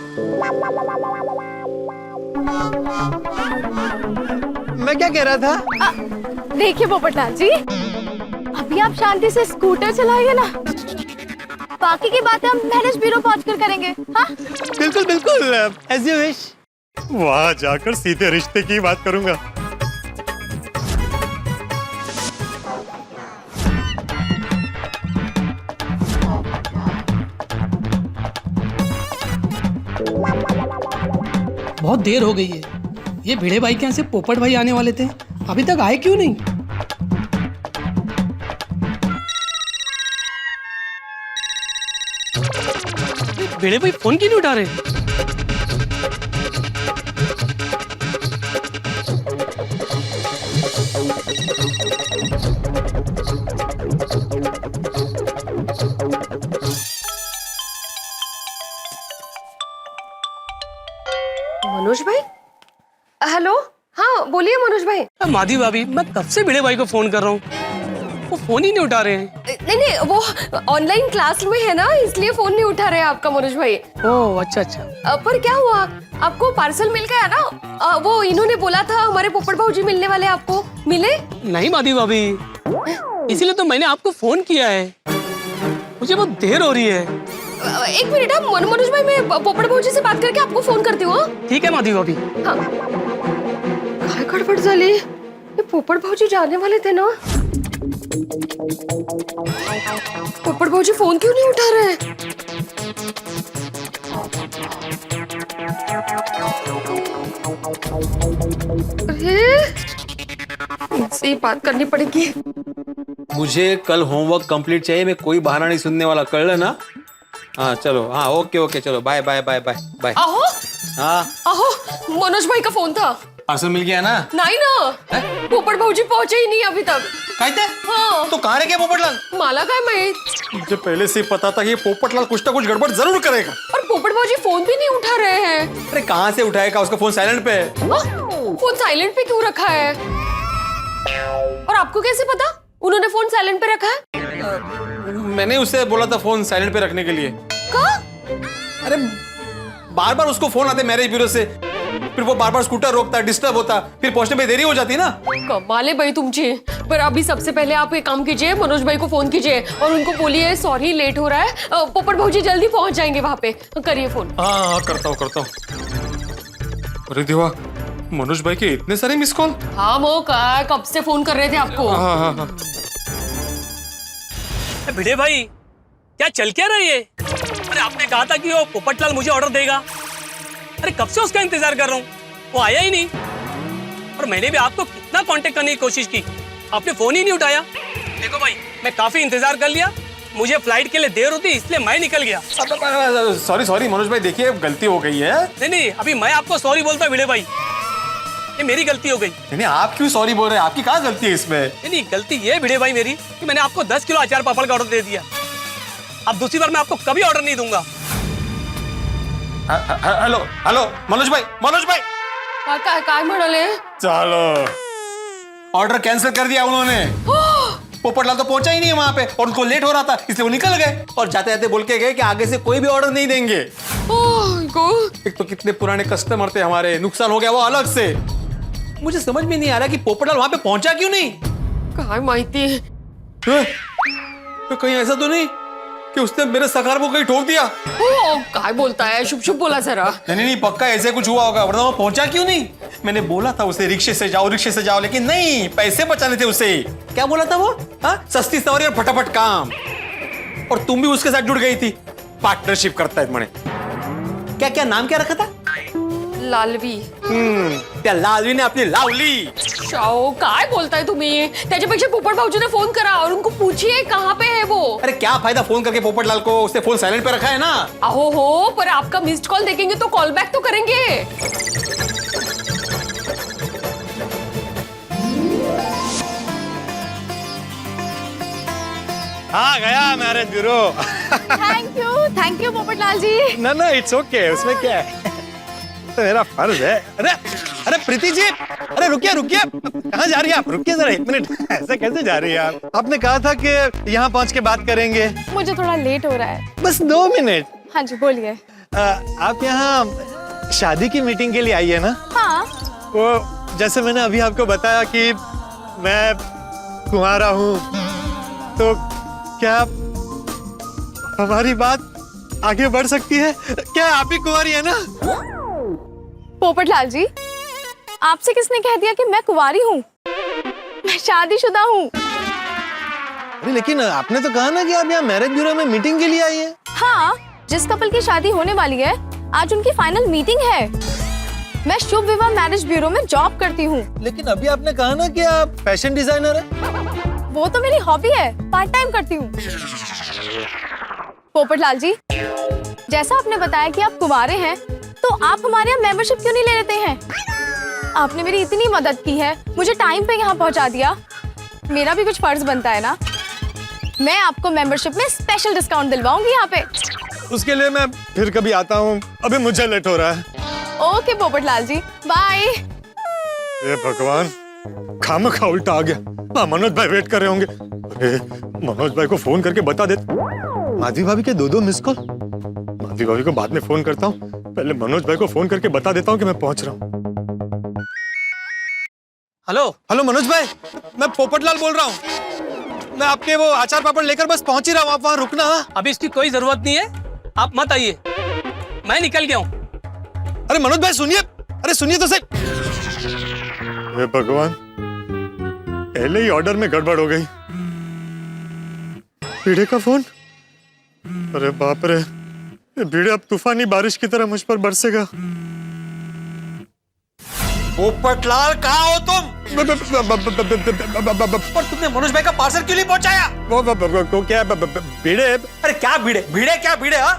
मैं क्या कह रहा था? देखिए पोपटलाल जी, अभी आप शांति से स्कूटर चलाइए ना, बाकी की बातें हम मैरिज ब्यूरो पहुंचकर करेंगे। हाँ? बिल्कुल, एज यू विश। वहाँ जाकर सीधे रिश्ते की बात करूंगा। बहुत देर हो गई है। ये भिड़े भाई के यहाँ से पोपट भाई आने वाले थे, अभी तक आए क्यों नहीं? भिड़े भाई फोन क्यों नहीं उठा रहे? मनोज भाई, हेलो। हाँ बोलिए मनोज भाई। माधवी भाभी, मैं कब से भिड़े भाई को फोन कर रहा हूँ, वो फोन ही नहीं उठा रहे हैं। नहीं, वो ऑनलाइन क्लास में है ना, इसलिए फोन नहीं उठा रहे आपका मनोज भाई। ओह अच्छा। पर क्या हुआ, आपको पार्सल मिल गया ना? वो इन्होंने बोला था हमारे पोपट भाऊजी मिलने वाले, आपको मिले? नहीं माधवी भाभी, इसीलिए तो मैंने आपको फोन किया है। मुझे बहुत देर हो रही है। एक मिनट, आप मनोज भाई, मैं पोपट भाऊजी से बात करके आपको फोन करती हूँ। ठीक है माधवी भाभी। हाँ। काय गडबड झाली? ये पोपट भाऊजी जाने वाले थे ना? पोपट भाऊजी फोन क्यों नहीं उठा रहे? इनसे बात करनी पड़ेगी। मुझे कल होमवर्क कंप्लीट चाहिए, मैं कोई बहाना नहीं सुनने वाला, कर लेना। हाँ चलो, हाँ ओके ओके, चलो bye bye bye bye bye. आहो हाँ आहो, मनोज भाई का फोन था। पार्सल मिल गया ना? नहीं ना, पोपट भाऊजी पहुंचे ही नहीं अभी तक। कहते? हाँ। तो कहाँ रह गया पोपटलाल? माला काय माहित। मुझे पहले से ही पता था कि ये पोपटलाल कुछ ना कुछ गड़बड़ जरूर करेगा। और पोपट भाऊजी फोन भी नहीं उठा रहे हैं। अरे कहाँ से उठाएगा, उसका फोन साइलेंट पे है। फोन साइलेंट पे क्यों रखा है? और आपको कैसे पता उन्होंने फोन साइलेंट पे रखा है? मैंने उससे बोला था फोन साइलेंट पे रखने के लिए। कहाँ? अरे बार बार उसको फोन आते मैरिज ब्यूरो से, फिर वो बार बार स्कूटर रोकता, डिस्टर्ब होता, फिर पहुंचने में देरी हो जाती ना। कमाल है भाई तुमची। पर अभी सबसे पहले आप एक काम कीजिए, मनोज भाई को फोन कीजिए और उनको बोलिए सॉरी लेट हो रहा है, पोपट भाऊजी जल्दी पहुंच जाएंगे वहां पे। करिए फोन। हाँ करता हूँ। अरे देवा, मनोज भाई के इतने सारे मिस कॉल। हाँ वो कब से फोन कर रहे थे आपको? हाँ। भिड़े भाई, क्या चल क्या रही है? अरे आपने कहा था कि वो पोपटलाल मुझे ऑर्डर देगा। अरे कब से उसका इंतजार कर रहा हूँ, वो आया ही नहीं। और मैंने भी आपको कितना कांटेक्ट करने की कोशिश की, आपने फोन ही नहीं उठाया। देखो भाई, मैं काफी इंतजार कर लिया, मुझे फ्लाइट के लिए देर होती इसलिए मैं निकल गया। सॉरी मनोज भाई, देखिए गलती हो गई है। नहीं, अभी मैं आपको सॉरी बोलता भिड़े भाई, ये मेरी गलती हो गई। नहीं, आप क्यों सॉरी बोल रहे हैं? आपकी क्या गलती है इसमें? नहीं, गलती ये भिड़े भाई मेरी कि मैंने आपको 10 किलो अचार पापड़ का ऑर्डर दे दिया। अब दूसरी बार मैं आपको कभी ऑर्डर नहीं दूंगा। हेलो मनोज भाई। काय म्हणाले? चलो, ऑर्डर कैंसिल कर दिया उन्होंने। पोपटलाल तो पहुंचा ही नहीं है वहां पे और उनको लेट हो रहा था, इसलिए वो निकल गए और जाते जाते बोल के गए कि आगे से कोई भी ऑर्डर नहीं देंगे। एक तो कितने पुराने कस्टमर थे हमारे, नुकसान हो गया वो अलग से। मुझे समझ में नहीं आ रहा कि पोपटलाल वहां पे पहुंचा क्यों नहीं। काय माहिती। तो कहीं ऐसा तो नहीं कि उसने मेरे सकार को कहीं ठोक दिया? काय बोलता है, शुभ शुभ बोला जरा। नहीं, पक्का ऐसे कुछ हुआ होगा, वरना वो पहुंचा क्यों नहीं? मैंने बोला था उसे रिक्शे से जाओ, लेकिन नहीं, पैसे बचाने थे उसे। क्या बोला था वो? हाँ, सस्ती सवारी और फटाफट काम। और तुम भी उसके साथ जुड़ गई थी, पार्टनरशिप करता है म्हणे। क्या नाम क्या रखा था? लालवी। त्या लालवीने आपली लावली। शाओ, काय बोलताय तुम्ही? त्याच्यापेक्षा पोपट भाऊजीने फोन करा और उनको पूछिए कहाँ पे है वो। अरे क्या फायदा फोन करके पोपटलाल को, उसने फोन साइलेंट पे रखा है ना। अहो हो, पर आपका मिस्ड कॉल देखेंगे तो कॉल बैक तो करेंगे। हाँ गया marriage bureau. Thank you Popatlal ji. ना इट्स ओके, उसमें क्या है, तो मेरा फर्ज है। अरे प्रीति जी, अरे रुकिए, कहाँ जा रही है आप? रुकिए जरा 1 मिनट, ऐसे कैसे जा रही है आप? आपने कहा था कि यहाँ पहुँच के बात करेंगे। मुझे थोड़ा लेट हो रहा है। बस 2 मिनट। हाँ जी बोलिए। आप यहाँ शादी की मीटिंग के लिए आई है ना? हाँ। वो जैसे मैंने अभी आपको बताया कि मैं कुंवारा हूँ, तो क्या हमारी बात आगे बढ़ सकती है? क्या आप ही कुंवारी है ना? पोपटलाल जी, आपसे किसने कह दिया कि मैं कुंवारी हूँ? मैं शादीशुदा हूँ। अरे लेकिन आपने तो कहा ना कि आप यहाँ मैरिज ब्यूरो में मीटिंग के लिए आई हैं। हाँ, जिस कपल की शादी होने वाली है आज उनकी फाइनल मीटिंग है। मैं शुभ विवाह मैरिज ब्यूरो में जॉब करती हूँ। लेकिन अभी आपने कहा ना कि आप फैशन डिजाइनर है। वो तो मेरी हॉबी है, पार्ट टाइम करती हूँ। पोपटलाल जी, जैसा आपने बताया कि आप कुंवारे हैं, तो आप हमारे यहाँ मेंबरशिप क्यों नहीं ले लेते हैं? आपने मेरी इतनी मदद की है, मुझे टाइम पे यहाँ पहुँचा दिया, मेरा भी कुछ फर्ज बनता है ना। मैं आपको मेंबरशिप में स्पेशल डिस्काउंट दिलवाऊंगी यहाँ पे। उसके लिए मैं फिर कभी आता हूँ, अभी मुझे लेट हो रहा है। ओके पोपटलाल जी, बाय। ये भगवान, खामखा उल्टा आ गया। मनोज भाई वेट कर रहे होंगे। अरे मनोज भाई को फोन करके बता दे। माधवी भाभी के 2 मिस कॉल। माधवी भाभी को बाद में फोन करता हूँ, पहले मनोज भाई को फोन करके बता देता हूँ कि मैं पहुंच रहा हूँ। हेलो मनोज भाई, मैं पोपटलाल बोल रहा हूँ। मैं आपके वो अचार पापड़ लेकर बस पहुंच ही रहा हूँ, आप वहां रुकना। अभी इसकी कोई जरूरत नहीं है, आप मत आइए, मैं निकल गया हूँ। अरे मनोज भाई सुनिए, अरे सुनिए तो सही। हे भगवान, पहले ही ऑर्डर में गड़बड़ हो गई। भिड़े का फोन। अरे बाप रे, ये भिड़े अब तूफानी बारिश की तरह मुझ पर बरसेगा। पोपटलाल कहाँ हो तुम? और तुमने मनोज भाई का पार्सल क्यों नहीं पहुंचाया? वो क्या भिड़े? अरे क्या भिड़े भिड़े क्या भिड़े? हाँ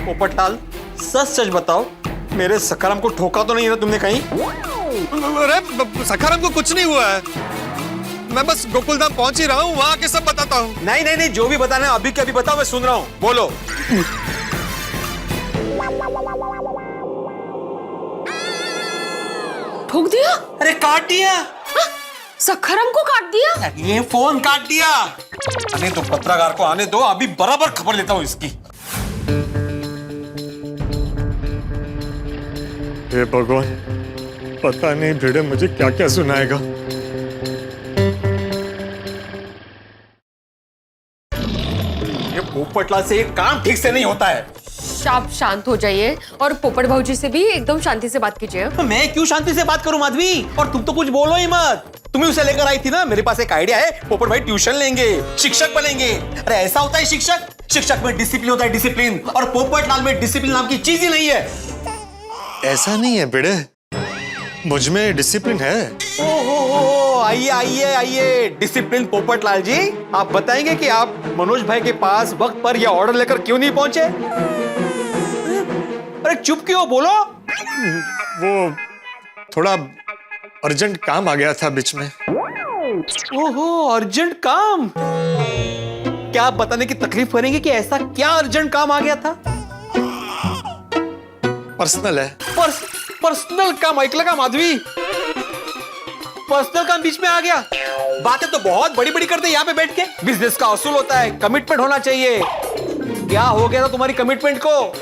पोपटलाल सच सच बताओ, मेरे सखाराम को ठोका तो नहीं ना तुमने कहीं? अरे सखाराम को कुछ नहीं हुआ है, मैं बस गोकुलधाम पहुंच ही रहा हूँ, वहां के सब बताता हूँ। नहीं नहीं नहीं, जो भी बताना है अभी के अभी बताओ, मैं सुन रहा हूँ, बोलो। ठोक दिया? अरे काट दिया। सखाराम को काट दिया? ये फोन काट दिया। अरे तो पत्रकार को आने दो, अभी बराबर खबर लेता हूँ इसकी। हे भगवान, पता नहीं भिड़े मुझे क्या क्या सुनाएगा। ये पोपटलाल से एक काम ठीक से नहीं होता है। आप शांत हो जाइए और पोपट भाऊजी से भी एकदम शांति से बात कीजिए। तो मैं क्यों शांति से बात करूं माधवी? और तुम तो कुछ बोलो ही मत। तुम्हें उसे लेकर आई थी ना, मेरे पास एक आइडिया है, पोपट भाई ट्यूशन लेंगे, शिक्षक बनेंगे। अरे ऐसा होता है शिक्षक, शिक्षक में डिसिप्लिन होता है, डिसिप्लिन। और पोपटलाल में डिसिप्लिन नाम की चीज ही नहीं है। ऐसा नहीं है भिड़े, मुझ में डिसिप्लिन है। ओहो, आइए आइए आइए, डिसिप्लिन पोपटलाल जी, आप बताएंगे कि आप मनोज भाई के पास वक्त पर यह ऑर्डर लेकर क्यों नहीं पहुंचे? अरे चुप क्यों, बोलो। वो थोड़ा अर्जेंट काम आ गया था बीच में। ओहो, अर्जेंट काम? क्या आप बताने की तकलीफ करेंगे कि ऐसा क्या अर्जेंट काम आ गया था? पर्सनल है। पर्सनल काम ऐकलं का माधवी? पर्सनल काम बीच में आ गया? बातें तो बहुत बड़ी बड़ी करते हैं यहाँ पे बैठ के। बिजनेस का असूल होता है, कमिटमेंट होना चाहिए। क्या हो गया था तुम्हारी कमिटमेंट को?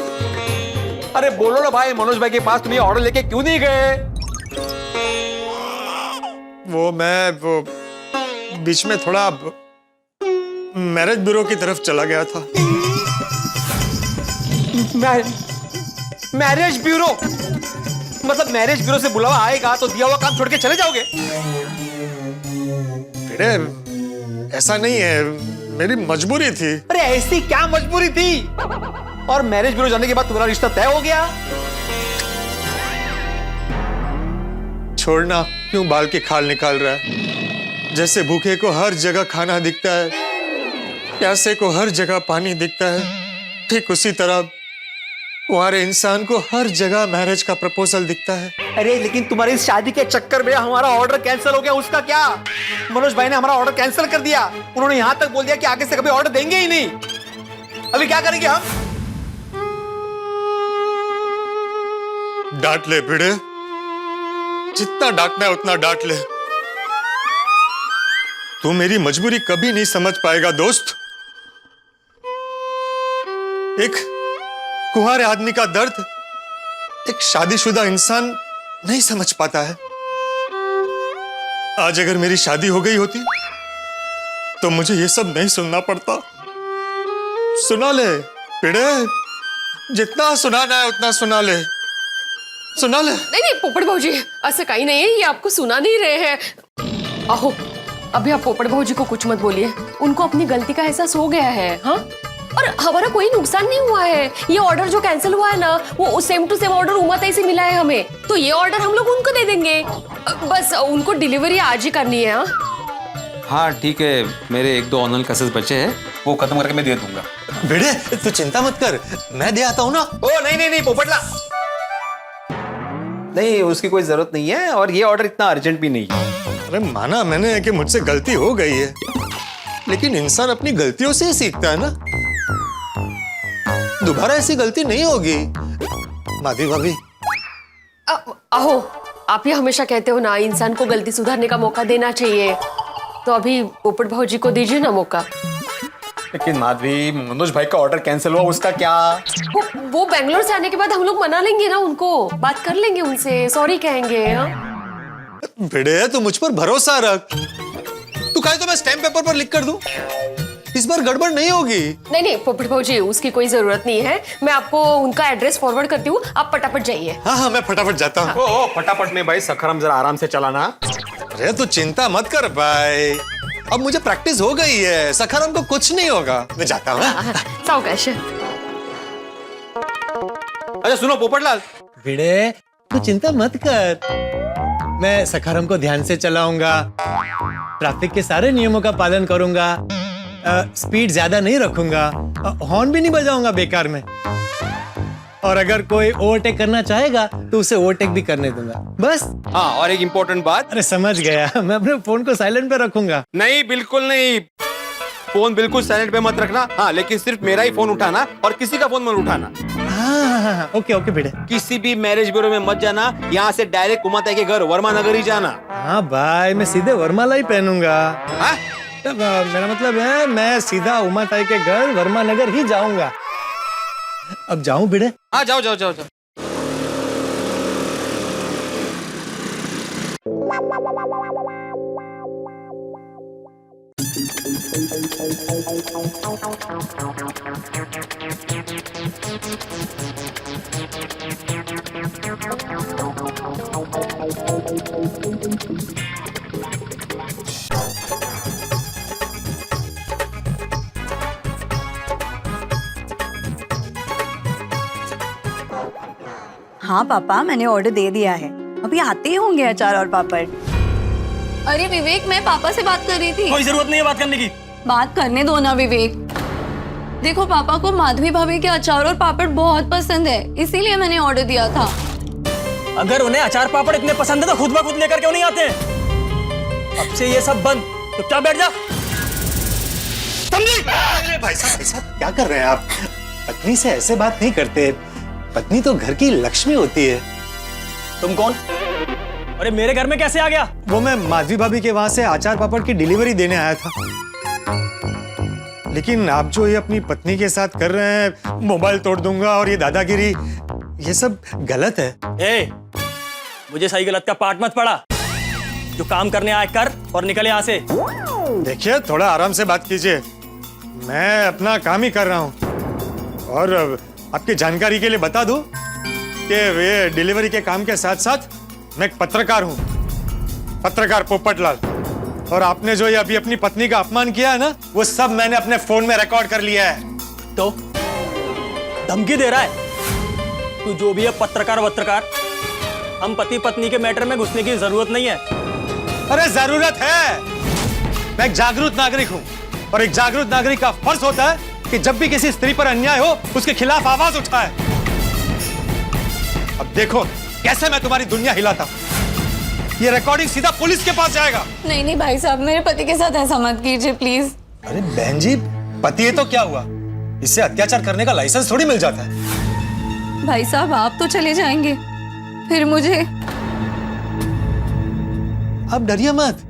अरे बोलो ना भाई, मनोज भाई के पास तुम ये ऑर्डर लेके क्यों नहीं गए? वो बीच में थोड़ा मैरिज ब्यूरो की तरफ चला गया था। Marriage bureau? मतलब मैरिज ब्यूरो से बुलावा आएगा तो दिया हुआ काम छोड़ के चले जाओगे? बेटे ऐसा नहीं है, मेरी मजबूरी थी। अरे ऐसी क्या मजबूरी थी? और मैरिज ब्यूरो जाने के बाद तुम्हारा रिश्ता तय हो गया? छोड़ना, क्यों बाल की खाल निकाल रहा है? जैसे भूखे को हर जगह खाना दिखता है, प्यासे को हर जगह पानी दिखता है, ठीक उसी तरह तुम्हारे इंसान को हर जगह मैरिज का प्रपोजल दिखता है। अरे लेकिन तुम्हारी इस शादी के चक्कर में हमारा ऑर्डर कैंसिल हो गया, उसका क्या? मनोज भाई ने हमारा ऑर्डर कैंसिल कर दिया। उन्होंने यहां तक बोल दिया कि आगे से कभी ऑर्डर देंगे ही नहीं। अभी क्या करेंगे हम? डांट ले भिड़े, जितना डांटना है उतना डांट ले। तू मेरी मजबूरी कभी नहीं समझ पाएगा दोस्त। एक कुंवारे आदमी का दर्द एक शादीशुदा इंसान नहीं समझ पाता है। आज अगर मेरी शादी हो गई होती तो मुझे ये सब नहीं सुनना पड़ता। सुना ले भिड़े, जितना सुनाना है उतना सुना ले, सुना ले। नहीं नहीं पोपट भाऊजी, ऐसा कहीं नहीं है, ये आपको सुना नहीं रहे हैं। आहो, अभी आप पोपट भाऊजी को कुछ मत बोलिए, उनको अपनी गलती का एहसास हो गया है। हाँ, और हमारा कोई नुकसान नहीं हुआ है। ये ऑर्डर जो कैंसिल हुआ है ना, वो सेम टू सेम ऑर्डर उमातई से मिला है हमें, तो ये ऑर्डर हम लोग उनको दे देंगे। बस उनको डिलीवरी आज ही करनी है। हाँ ठीक है, मेरे 1-2 ऑनलाइन क्लासेस बचे हैं, वो खत्म करके मैं दे दूंगा। भिड़े तू चिंता मत कर, मैं दे आता हूं ना। ओ नहीं नहीं नहीं पोपटला, नहीं उसकी कोई जरूरत नहीं है, और ये ऑर्डर इतना अर्जेंट भी नहीं है। अरे माना मैंने कि मुझसे गलती हो गई है, लेकिन इंसान अपनी गलतियों से ही सीखता है ना। दोबारा ऐसी गलती नहीं होगी। माधवी भाभी, आहो, आप ये हमेशा कहते हो ना, इंसान को गलती सुधारने का मौका देना चाहिए, तो अभी पोपट भाऊजी को दीजिए ना मौका। लेकिन माधवी, मनोज भाई का ऑर्डर कैंसिल हुआ, उसका क्या? वो बेंगलोर से आने के बाद हम लोग मना लेंगे ना उनको, बात कर लेंगे उनसे, सॉरी कहेंगे। हाँ? भिड़े तू मुझ पर भरोसा रख, तू कहे तो मैं स्टैम्प पेपर पर लिख कर दूं। इस बार गड़बड़ नहीं होगी। नहीं नहीं पोपट भाजी, उसकी कोई जरूरत नहीं है। मैं आपको उनका एड्रेस फॉरवर्ड करती हूँ, आप फटाफट जाइए। हाँ हाँ, मैं फटाफट जाता हूँ। ओ फटाफट में भाई, सखरम जरा आराम से चलाना। अरे तू चिंता मत कर भाई, अब मुझे प्रैक्टिस हो गई है, सखाराम को कुछ नहीं होगा। मैं जाता हूँ। सावकाश। अच्छा सुनो पोपटलाल, भिड़े तू चिंता मत कर, मैं सखाराम को ध्यान से चलाऊंगा, ट्रैफिक के सारे नियमों का पालन करूंगा, स्पीड ज्यादा नहीं रखूंगा, हॉर्न भी नहीं बजाऊंगा बेकार में, और अगर कोई ओवरटेक करना चाहेगा तो उसे ओवरटेक भी करने दूंगा, बस। हाँ और एक इम्पोर्टेंट बात। अरे समझ गया, मैं अपने फोन को साइलेंट पे रखूंगा। नहीं बिल्कुल नहीं, फोन बिल्कुल साइलेंट पे मत रखना। हाँ लेकिन सिर्फ मेरा ही फोन उठाना और किसी का फोन मत उठाना। हाँ, ओके ओके बेटे। किसी भी मैरिज ब्यूरो में मत जाना, यहाँ से डायरेक्ट उमाताई के घर वर्मा नगर ही जाना। हाँ भाई, मैं सीधे वर्माला ही पहनूंगा। हाँ? मेरा मतलब है मैं सीधा उमाताई के घर वर्मा नगर ही जाऊंगा। अब जाऊं बेटे? हाँ जाओ जाओ जाओ जाओ। हाँ पापा, मैंने ऑर्डर दे दिया है, अभी आते ही होंगे अचार और पापड़। अरे विवेक, मैं पापा से बात कर रही थी। कोई जरूरत नहीं है बात करने की। बात करने दो ना विवेक। देखो पापा को माधवी भाभी के अचार और पापड़ बहुत पसंद है, इसीलिए मैंने ऑर्डर दिया था। अगर उन्हें अचार पापड़ इतने पसंद है तो खुद ब खुद लेकर क्यों नहीं आते? अब से ये सब बंद, चुपचाप बैठ जा। अरे भाई साहब क्या कर रहे हैं आप? पत्नी से ऐसे बात नहीं करते, पत्नी तो घर की लक्ष्मी होती है। तुम कौन? अरे मेरे घर में कैसे आ गया? वो मैं माधवी भाभी के वहां से अचार पापड़ की डिलीवरी देने आया था, लेकिन आप जो ये अपनी पत्नी के साथ कर रहे हैं, मोबाइल तोड़ दूंगा और ये दादागिरी, ये सब गलत है। ए, मुझे सही गलत का पाठ मत पड़ा। जो काम करने आए कर और निकल यहाँ से। देखिए थोड़ा आराम से बात कीजिए, मैं अपना काम ही कर रहा हूँ। और आपकी जानकारी के लिए बता दूं कि ये डिलीवरी के काम के साथ साथ मैं एक पत्रकार हूँ, पत्रकार पोपटलाल। और आपने जो ये अभी अपनी पत्नी का अपमान किया है ना, वो सब मैंने अपने फोन में रिकॉर्ड कर लिया है। तो धमकी दे रहा है तू? जो भी है पत्रकार वत्रकार, हम पति पत्नी के मैटर में घुसने की जरूरत नहीं है। अरे जरूरत है, मैं एक जागरूक नागरिक हूँ, और एक जागरूक नागरिक का फर्ज होता है कि जब भी किसी स्त्री पर अन्याय हो उसके खिलाफ आवाज उठाए। अब देखो कैसे मैं तुम्हारी दुनिया हिलाता हूं। ये रिकॉर्डिंग सीधा पुलिस के पास जाएगा। नहीं नहीं भाई साहब, मेरे पति के साथ ऐसा मत कीजिए प्लीज। अरे बहन जी, पति है तो क्या हुआ, इससे अत्याचार करने का लाइसेंस थोड़ी मिल जाता है। भाई साहब आप तो चले जाएंगे, फिर मुझे? आप डरिए मत,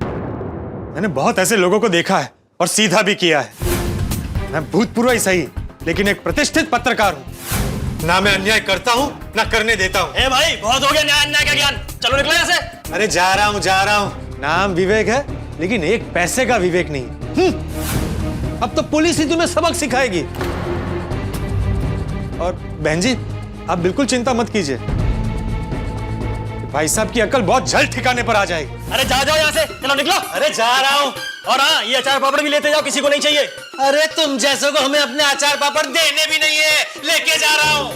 मैंने बहुत ऐसे लोगों को देखा है और सीधा भी किया है। मैं भूतपूर्व ही सही, लेकिन एक प्रतिष्ठित पत्रकार हूँ। ना मैं अन्याय करता हूँ ना करने देता हूँ। ए भाई, बहुत हो गया न्याय अन्याय का ज्ञान, चलो निकलो यहाँ से। अरे जा रहा हूँ। नाम विवेक है, लेकिन एक पैसे का विवेक नहीं। अब तो पुलिस ही तुम्हें सबक सिखाएगी। और बहन जी आप बिल्कुल चिंता मत कीजिए, भाई साहब की अकल बहुत जल्द ठिकाने पर आ जाएगी। अरे जा जाओ यहाँ से, चलो निकलो। अरे जा रहा हूँ। और हाँ, ये अचार पापड़ भी लेते जाओ, किसी को नहीं चाहिए। अरे तुम जैसों को हमें अपने अचार पापड़ देने भी नहीं है, लेके जा रहा हूँ।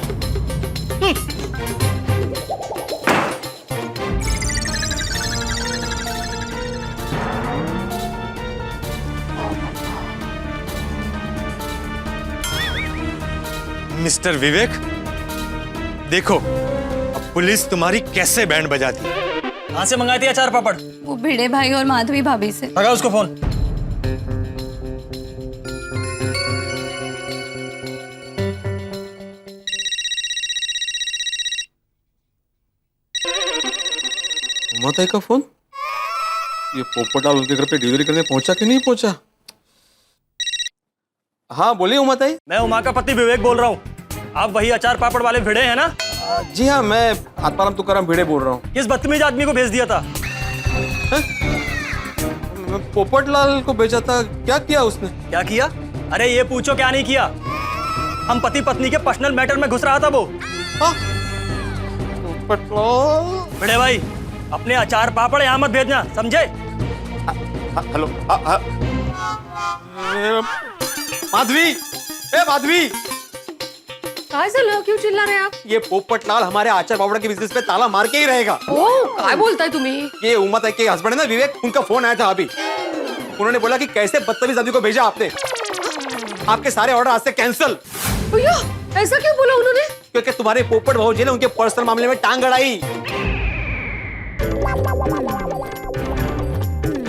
मिस्टर विवेक, देखो अब पुलिस तुम्हारी कैसे बैंड बजाती है। कहाँ से मंगाए थे अचार पापड़? वो भिड़े भाई और माधवी भाभी से। लगा उसको फोन। उमाताई का फोन? ये पोपटलाल उसके घर पे डिलीवरी करने पहुंचा कि नहीं पहुंचा? हाँ बोलिए उमाताई। मैं उमा का पति विवेक बोल रहा हूँ। आप वही अचार पापड़ वाले भिड़े हैं ना? जी हाँ, मैं आत्माराम तुकाराम भिड़े बोल रहा हूँ। किस बदतमीज आदमी को भेज दिया था? पोपटलाल को भेजा था, क्या किया उसने? क्या किया? अरे ये पूछो क्या नहीं किया। हम पति पत्नी के पर्सनल मैटर में घुस रहा था वो। हाँ? पोपटलाल। बड़े भाई अपने अचार पापड़ यहाँ मत भेजना, समझे? हेलो माधवी, ए माधवी, काय झालं? क्यों चिल्ला रहे हैं आप? ये पोपटलाल हमारे आचार पापड़ के बिजनेस पे ताला मार के ही रहेगा। ओ, काय बोलताय तुम्ही? ये उम्मत है के हस्बैंड है ना विवेक, उनका फोन आया था अभी। उन्होंने बोला कि कैसे बदतमीज आदमी को भेजा आपने, आपके सारे ऑर्डर आज से कैंसिल। भैया ऐसा क्यों बोला उन्होंने? क्योंकि तुम्हारे पोपट भाऊजी ने उनके पर्सनल मामले में टांग अड़ाई।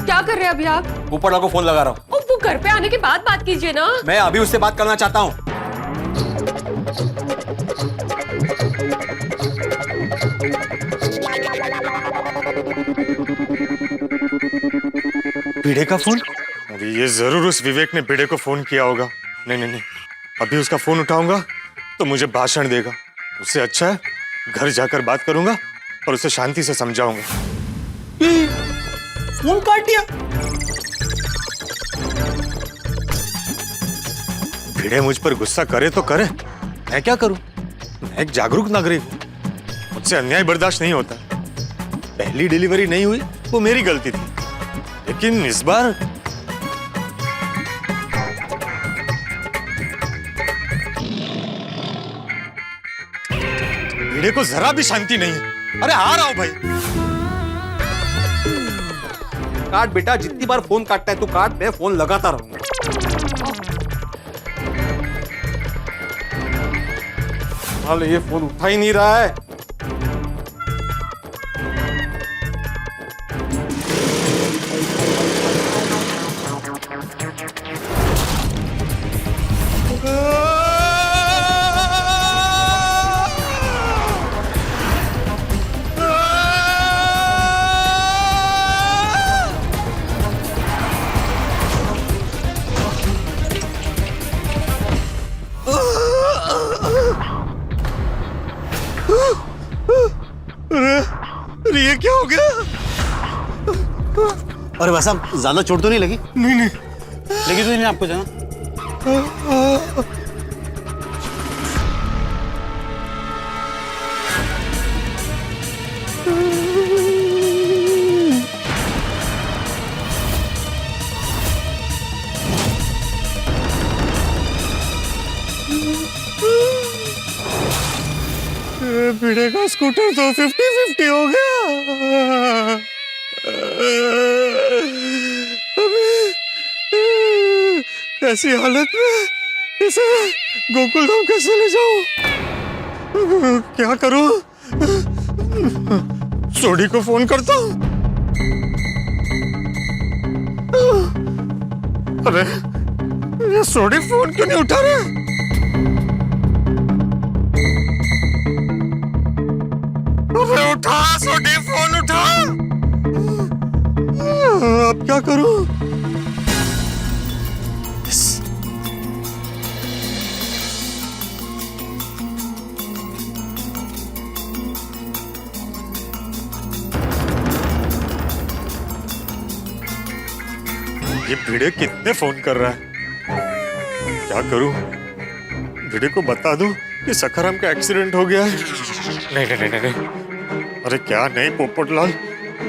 क्या कर रहे हैं अभी आप? पोपटलाल को फोन लगा रहा हूँ। वो घर पे आने के बाद बात कीजिए ना। मैं अभी उससे बात करना चाहता हूँ। भिड़े का फोन? अरे ये जरूर उस विवेक ने भिड़े को फोन किया होगा। नहीं नहीं नहीं, अभी उसका फोन उठाऊंगा तो मुझे भाषण देगा। उससे अच्छा है घर जाकर बात करूंगा और उसे शांति से समझाऊंगा। फोन काट दिया। भिड़े मुझ पर गुस्सा करे तो करे, मैं क्या करूं? मैं एक जागरूक नागरिक हूं, मुझसे अन्याय बर्दाश्त नहीं होता। पहली डिलीवरी नहीं हुई वो मेरी गलती थी, लेकिन इस बार भिड़े को जरा भी शांति नहीं है। अरे आ रहा हूं भाई। काट बेटा, जितनी बार फोन काटता है तू काट, मैं फोन लगाता रहूंगा। हाल ये फोन उठा ही नहीं रहा है। अरे ये क्या हो गया? अरे भाई साहब ज्यादा चोट तो नहीं लगी? नहीं नहीं, लगी तो नहीं आपको जाना? भिड़े का स्कूटर तो 50-50 हो गया। अभी ऐसी हालत में इसे गोकुल धाम कैसे ले जाऊं? क्या करूं? सोडी को फोन करता हूं। अरे ये सोडी फोन क्यों नहीं उठा रहे? अरे उठा सोडी, फोन उठा। अब क्या करूं? ये भिड़े कितने फोन कर रहा है? क्या करूं? भिड़े को बता दूं कि सखाराम का एक्सीडेंट हो गया है? नहीं नहीं नहीं नहीं, अरे क्या नहीं पोपटलाल,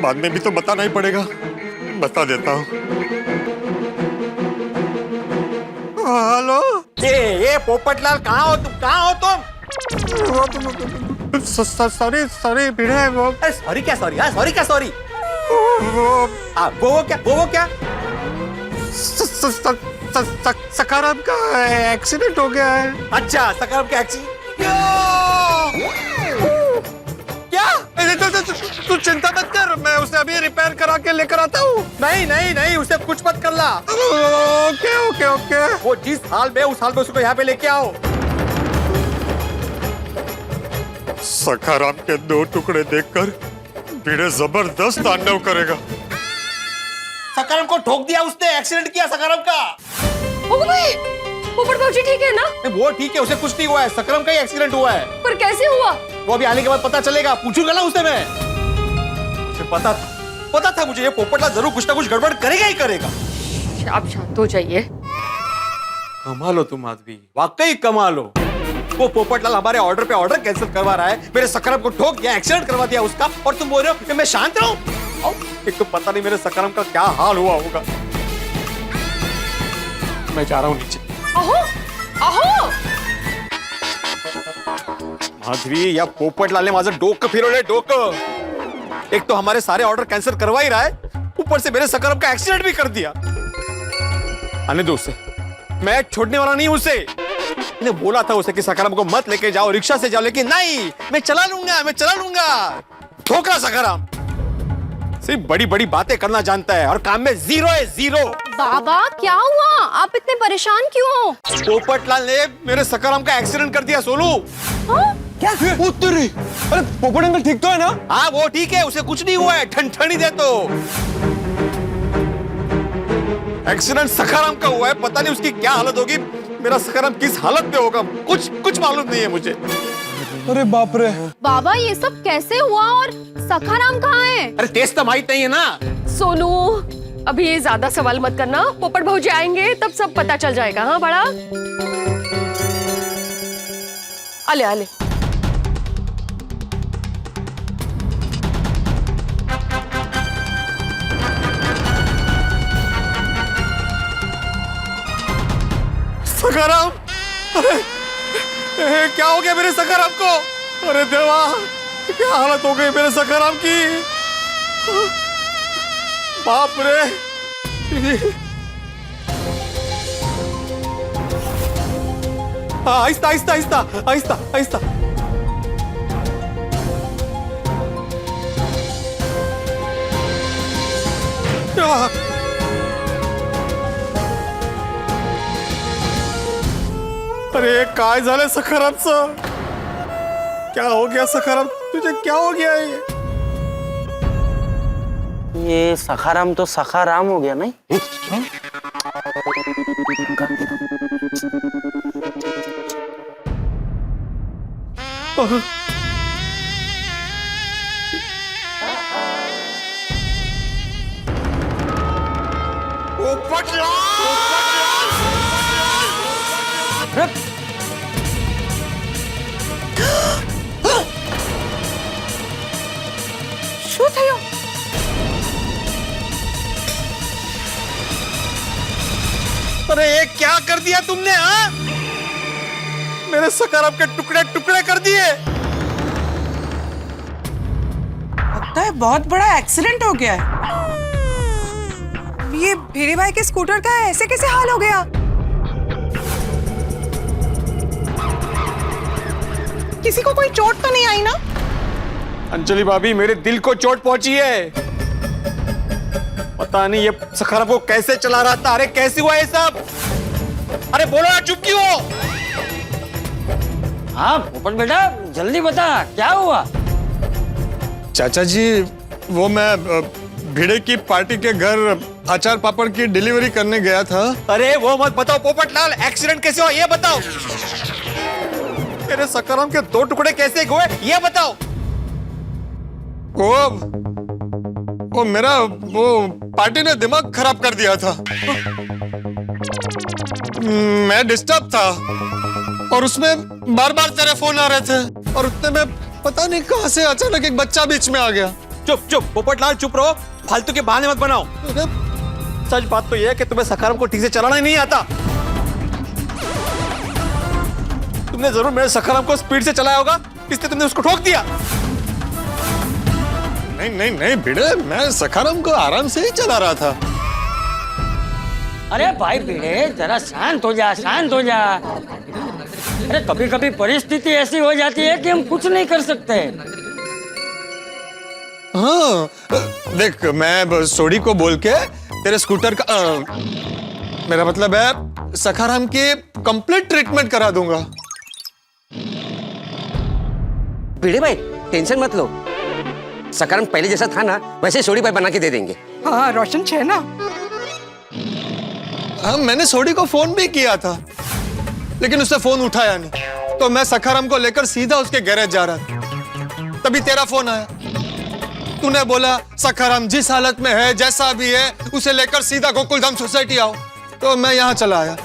बाद में भी तो बताना ही पड़ेगा। बता देता हूँ। हेलो, ये पोपटलाल कहाँ हो तुम? कहाँ हो तुम? सॉरी सॉरी भिड़े, वो सॉरी क्या सॉरी? हाँ सॉरी क्या सॉरी? वो क्या? सखाराम का एक्सीडेंट हो गया है। अच्छा, सखाराम का एक्सीडेंट? क्या? तू चिंता मत कर, मैं उसे अभी रिपेयर करा के लेकर आता हूँ। नहीं नहीं नहीं, उसे कुछ मत करना। Okay okay okay. वो जिस हाल में उस हाल में उसको यहाँ पे लेके आओ। सखाराम के 2 टुकड़े देखकर भिड़े जबरदस्त तांडव करेगा। सखाराम को ठोक दिया उसने, एक्सीडेंट किया सखाराम का। पोपट भाजी ठीक है ना? वो ठीक है, उसे कुछ नहीं हुआ है, सखाराम का ही एक्सीडेंट हुआ है। पर कैसे हुआ? वो अभी आने के बाद पता चलेगा, पूछूंगा ना उससे मैं। उसे पता था पता था मुझे ये पोपटलाल जरूर कुछ ना कुछ गड़बड़ करेगा ही करेगा। आप शांत हो जाइए। कमाल हो तुम माधवी, वाकई कमाल हो। वो पोपटलाल हमारे ऑर्डर पे ऑर्डर कैंसिल करवा रहा है, मेरे सकरम को ठोक दिया, एक्सीडेंट करवा दिया उसका, और तुम बोल रहे हो कि मैं शांत रहूं? एक तो पता नहीं मेरे सकरम का क्या हाल हुआ होगा। मैं जा रहा हूं नीचे। अहो अहो माधवी, या पोपटलाल ने माझं डोकं फिरवलंय, डोकं। एक तो हमारे सारे ऑर्डर कैंसिल करवा ही रहा है, ऊपर से मेरे सकरम का एक्सीडेंट भी कर दिया। आने दो उसे, मैं छोड़ने वाला नहीं उसे। मैंने बोला था उसे कि सकरम को मत लेके जाओ, रिक्शा से जाओ, लेकिन नहीं, मैं चला लूंगा। ठोकरा सकरम सिर्फ बड़ी बड़ी बातें करना जानता है और काम में जीरो है, जीरो। बाबा क्या हुआ, आप इतने परेशान क्यों हो? पोपटलाल ने मेरे सकरम का एक्सीडेंट कर दिया सोनू। क्या? उत्तरी। अरे पोपट अंकल ठीक तो है ना? हाँ वो ठीक है, उसे कुछ नहीं हुआ है, ठंडी दे तो। एक्सीडेंट सखाराम का हुआ है, पता नहीं उसकी क्या हालत होगी, मेरा सखाराम किस हालत में होगा, कुछ मालूम नहीं है मुझे। अरे बाप रे। बाबा ये सब कैसे हुआ और सखाराम कहाँ है? अरे तेज तो माहित नहीं है ना। सोनू, अभी ये ज्यादा सवाल मत करना, पोपट भौजी आएंगे तब सब पता चल जाएगा। हाँ बड़ा, आले आले। सखाराम, अरे क्या हो गया मेरे सखाराम को? अरे देवा, क्या हालत हो गई मेरे सखाराम की? बाप रे। आहिस्ता आहिस्ता आहिस्ता आहिस्ता आहिस्ता। अरे काय झालं सखारामचं? क्या हो गया सखाराम, तुझे क्या हो गया? ये सखाराम तो सखाराम हो गया नहीं? શું થયું? अरे ये क्या कर दिया तुमने? हाँ, मेरे सखाराम के टुकड़े टुकड़े कर दिए। लगता है बहुत बड़ा एक्सीडेंट हो गया है। ये भिड़े भाई के स्कूटर का ऐसे कैसे हाल हो गया? किसी को कोई चोट तो नहीं आई ना? अंजलि भाभी, मेरे दिल को चोट पहुंची है। पता नहीं ये सखाराम को कैसे चला रहा था। अरे कैसे हुआ ये सब? अरे बोलो ना, चुप क्यों हो? हाँ पोपट बेटा, जल्दी बता क्या हुआ? चाचा जी, वो मैं भिड़े की पार्टी के घर अचार पापड़ की डिलीवरी करने गया था। अरे वो मत बताओ पोपटलाल, एक्सीडेंट कैसे हुआ ये बताओ। मेरे सखाराम के दो टुकड़े कैसे हुए ये बताओ। वो मेरा वो पार्टी ने दिमाग खराब कर दिया था। मैं डिस्टर्ब था और उसमें बार बार तेरे फोन आ रहे थे और उतने में पता नहीं कहां से अचानक एक बच्चा बीच में आ गया। चुप चुप पोपटलाल, चुप रहो, फालतू के बहाने मत बनाओ। सच बात तो यह है कि तुम्हें सखाराम को ठीक से चलाना ही नहीं आता। तुमने जरूर मेरे सखाराम को स्पीड से चलाया होगा, इसलिए तुमने उसको ठोक दिया। नहीं भिड़े, मैं सखाराम को आराम से ही चला रहा था। अरे भाई भिड़े, जरा शांत हो जा, शांत हो जा। अरे कभी कभी परिस्थिति ऐसी हो जाती है कि हम कुछ नहीं कर सकते। हाँ देख, मैं सोडी को बोल के तेरे स्कूटर का मेरा मतलब है सखाराम की कंप्लीट ट्रीटमेंट करा दूंगा। भिड़े भाई टेंशन मत लो, सखाराम पहले जैसा था ना वैसे सोडी भाई बना के दे देंगे। हाँ रोशन छे ना। हाँ मैंने सोडी को फोन भी किया था लेकिन उसने फोन उठाया नहीं, तो मैं सखाराम को लेकर सीधा उसके गैरेज जा रहा था, तभी तेरा फोन आया। तूने बोला सखाराम जिस हालत में है, जैसा भी है, उसे लेकर सीधा गोकुलधाम सोसाइटी आओ, तो मैं यहाँ चला आया।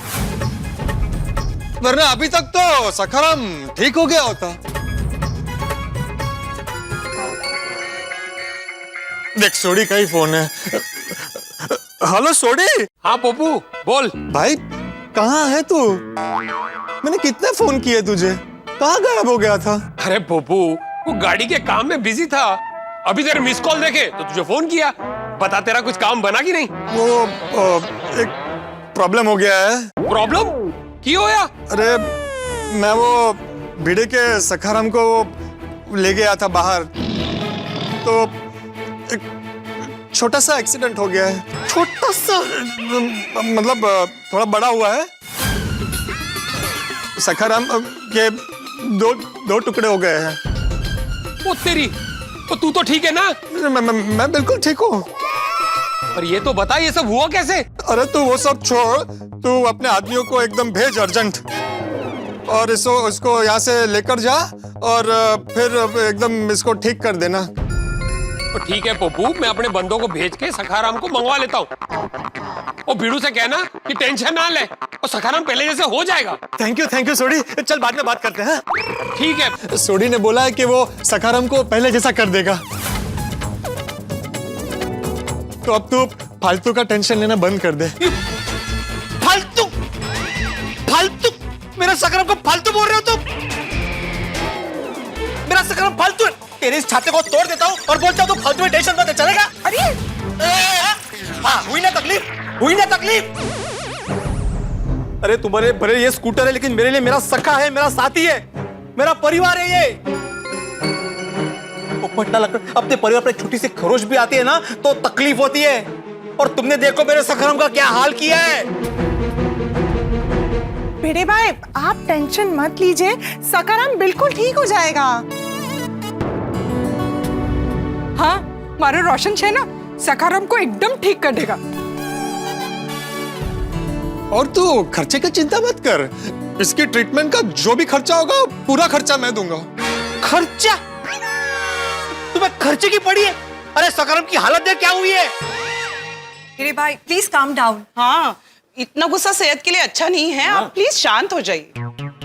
वरना अभी तक तो सखाराम ठीक हो गया होता। देख सोडी का ही फोन है। हेलो सोडी। हाँ पप्पू बोल। भाई कहाँ है तू? मैंने कितने फोन किए तुझे, कहाँ गायब हो गया था? अरे पप्पू वो गाड़ी के काम में बिजी था, अभी तेरे मिस कॉल देखे तो तुझे फोन किया। बता तेरा कुछ काम बना कि नहीं? वो एक प्रॉब्लम हो गया है। प्रॉब्लम क्यों होया? अरे मैं वो भिड़े के सखाराम को ले गया था बाहर, तो एक छोटा सा एक्सीडेंट हो गया है। छोटा सा मतलब थोड़ा बड़ा हुआ है। सखाराम के दो टुकड़े हो गए हैं। वो तेरी, तो तू तो ठीक है ना? मैं बिल्कुल ठीक हूँ। और ये तो बता ये सब हुआ कैसे? अरे तू वो सब छोड़, तू अपने आदमियों को एकदम भेज अर्जेंट, और इसको यहाँ से लेकर जा और फिर एकदम इसको ठीक कर देना। तो ठीक है पप्पू, मैं अपने बंदों को भेज के सखाराम को मंगवा लेता हूँ। और बीड़ू से कहना कि टेंशन ना ले, और सखाराम पहले जैसे हो जाएगा। थैंक यू सोडी, चल बाद में बात करते हैं। ठीक है। सोडी ने बोला है कि वो सखाराम को पहले जैसा कर देगा। तो अब तू फालतू का टेंशन लेना बंद कर दे। फालतू फालतू मेरा सखाराम को फालतू बोल रहे हो तुम? मेरा सखाराम फालतू है? तेरे इस छाते को तोड़ देता हूँ और बोलता हूँ तो फालतू में टेंशन मत ले, चलेगा? अरे हाँ, हुई ना तकलीफ, हुई ना तकलीफ। अरे तुम्हारे भले ये स्कूटर है, लेकिन मेरे लिए मेरा सखा है, मेरा साथी है, मेरा परिवार है ये। पटना लगकर अपने परिवार पर छोटी सी खरोच भी आती है ना तो तकलीफ होती है। और तुमने देखो मेरे सखाराम का क्या हाल किया है। भिड़े भाई आप टेंशन मत लीजिए, सखाराम बिल्कुल ठीक हो जाएगा। हाँ मारो रोशन है ना, सखाराम को एकदम ठीक कर देगा। और तू खर्चे की चिंता मत कर, इसकी ट्रीटमेंट का जो भी खर्चा होगा पूरा खर्चा मैं दूंगा। खर्चा? तुम्हें खर्चे की पड़ी है? अरे सखाराम की हालत देख क्या हुई है। भिड़े भाई प्लीज काम डाउन। हाँ इतना गुस्सा सेहत के लिए अच्छा नहीं है, आप प्लीज शांत हो जाइए।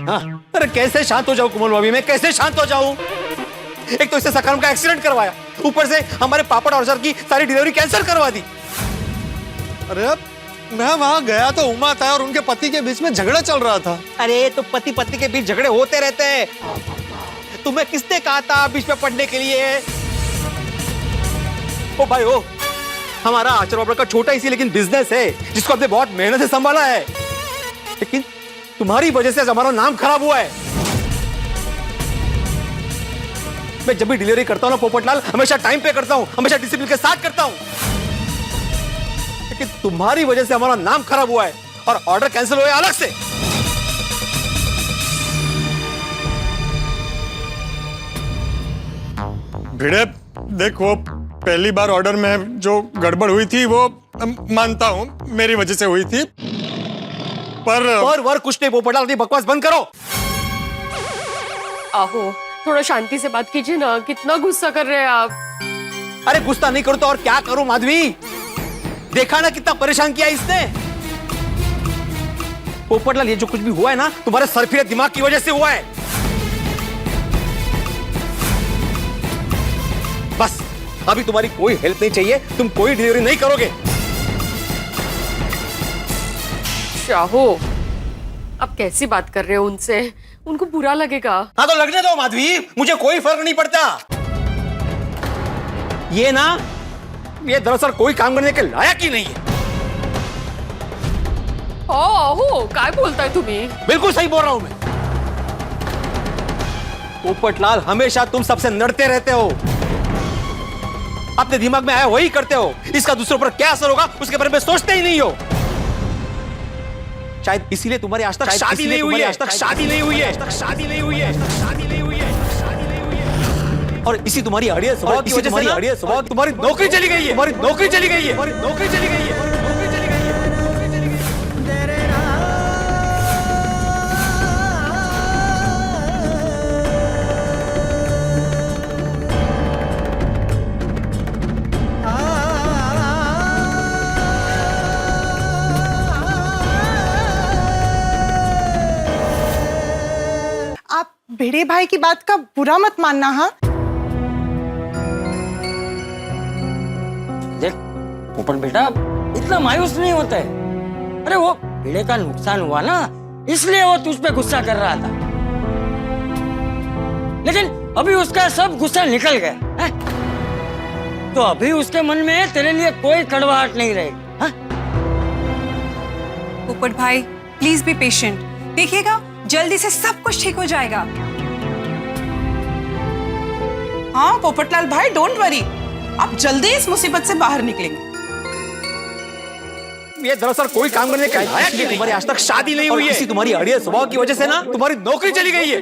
हाँ, अरे कैसे शांत हो जाऊं कुमल भाभी, मैं कैसे शांत हो जाऊं? एक तो इससे सखाराम का एक्सीडेंट करवाया, ऊपर से हमारे पापड़ और सर की सारी डिलीवरी कैंसिल करवा दी। अरे मैं वहां गया तो उमा था और उनके पति के बीच में झगड़ा चल रहा था। अरे तो पति पत्नी के बीच झगड़े होते रहते हैं। तुम्हें किसने कहा था बीच में पढ़ने के लिए? ओ भाई ओ, हमारा आचार बाबा का छोटा इसी लेकिन बिजनेस है जिसको आपने बहुत मेहनत से संभाला है, लेकिन तुम्हारी वजह से हमारा नाम खराब हुआ है। मैं जब भी डिलीवरी करता हूं ना पोपटलाल, हमेशा टाइम पे करता हूं, हमेशा डिसिप्लिन के साथ करता हूं, लेकिन तुम्हारी वजह से हमारा नाम खराब हुआ है और ऑर्डर कैंसिल हुए अलग से। भिड़े देख, वो पहली बार ऑर्डर में जो गड़बड़ हुई थी वो मानता हूं मेरी वजह से हुई थी, पर कुछ नहीं पोपटलाल, अपनी बकवास बंद करो। आहो थोड़ा शांति से बात कीजिए ना, कितना गुस्सा कर रहे हैं आप। अरे गुस्सा नहीं करो तो और क्या करूं माधवी? देखा ना कितना परेशान किया इसने। पोपटलाल ये जो कुछ भी हुआ है ना तुम्हारे सरफिरे दिमाग की वजह से हुआ है। बस अभी तुम्हारी कोई हेल्प नहीं चाहिए, तुम कोई डिलीवरी नहीं करोगे। शाहो अब कैसी बात कर रहे हो उनसे, उनको बुरा लगेगा। हाँ तो लगने दो माधवी, मुझे कोई फर्क नहीं पड़ता। ये ना, ये दरअसल कोई काम करने के लायक ही नहीं है। ओहो काय बोलता है तुम्ही? बिल्कुल सही बोल रहा हूं मैं। पोपटलाल हमेशा तुम सबसे लड़ते रहते हो, अपने दिमाग में आया वही करते हो, इसका दूसरों पर क्या असर होगा उसके बारे में सोचते ही नहीं हो। शायद इसीलिए तुम्हारी आज तक शादी नहीं हुई है, आज तक शादी नहीं हुई है, आज तक शादी नहीं हुई है, शादी नहीं हुई है, शादी नहीं हुई है। और इसी तुम्हारी अड़ियल स्वभाव की वजह से तुम्हारी नौकरी चली गई है, तुम्हारी नौकरी चली गई है, तुम्हारी नौकरी चली गई है। भिड़े भाई की बात का बुरा मत मानना। हाँ, देख पोपट बेटा इतना मायूस नहीं होता है। अरे वो भिड़े का नुकसान हुआ ना, इसलिए वो तुझ पे गुस्सा कर रहा था, लेकिन अभी उसका सब गुस्सा निकल गया है? तो अभी उसके मन में तेरे लिए कोई कड़वाहट नहीं रहेगी। हाँ? पोपट भाई प्लीज बी पेशेंट, देखिएगा जल्दी से सब कुछ ठीक हो जाएगा। हाँ पोपटलाल भाई डोंट वरी, आप जल्दी इस मुसीबत से बाहर निकलेंगे। ये दरअसल कोई काम करने का लायक नहीं, तुम्हारी आज तक शादी नहीं हुई है। तुम्हारी अड़ियल स्वभाव की वजह से ना तुम्हारी नौकरी चली गई है।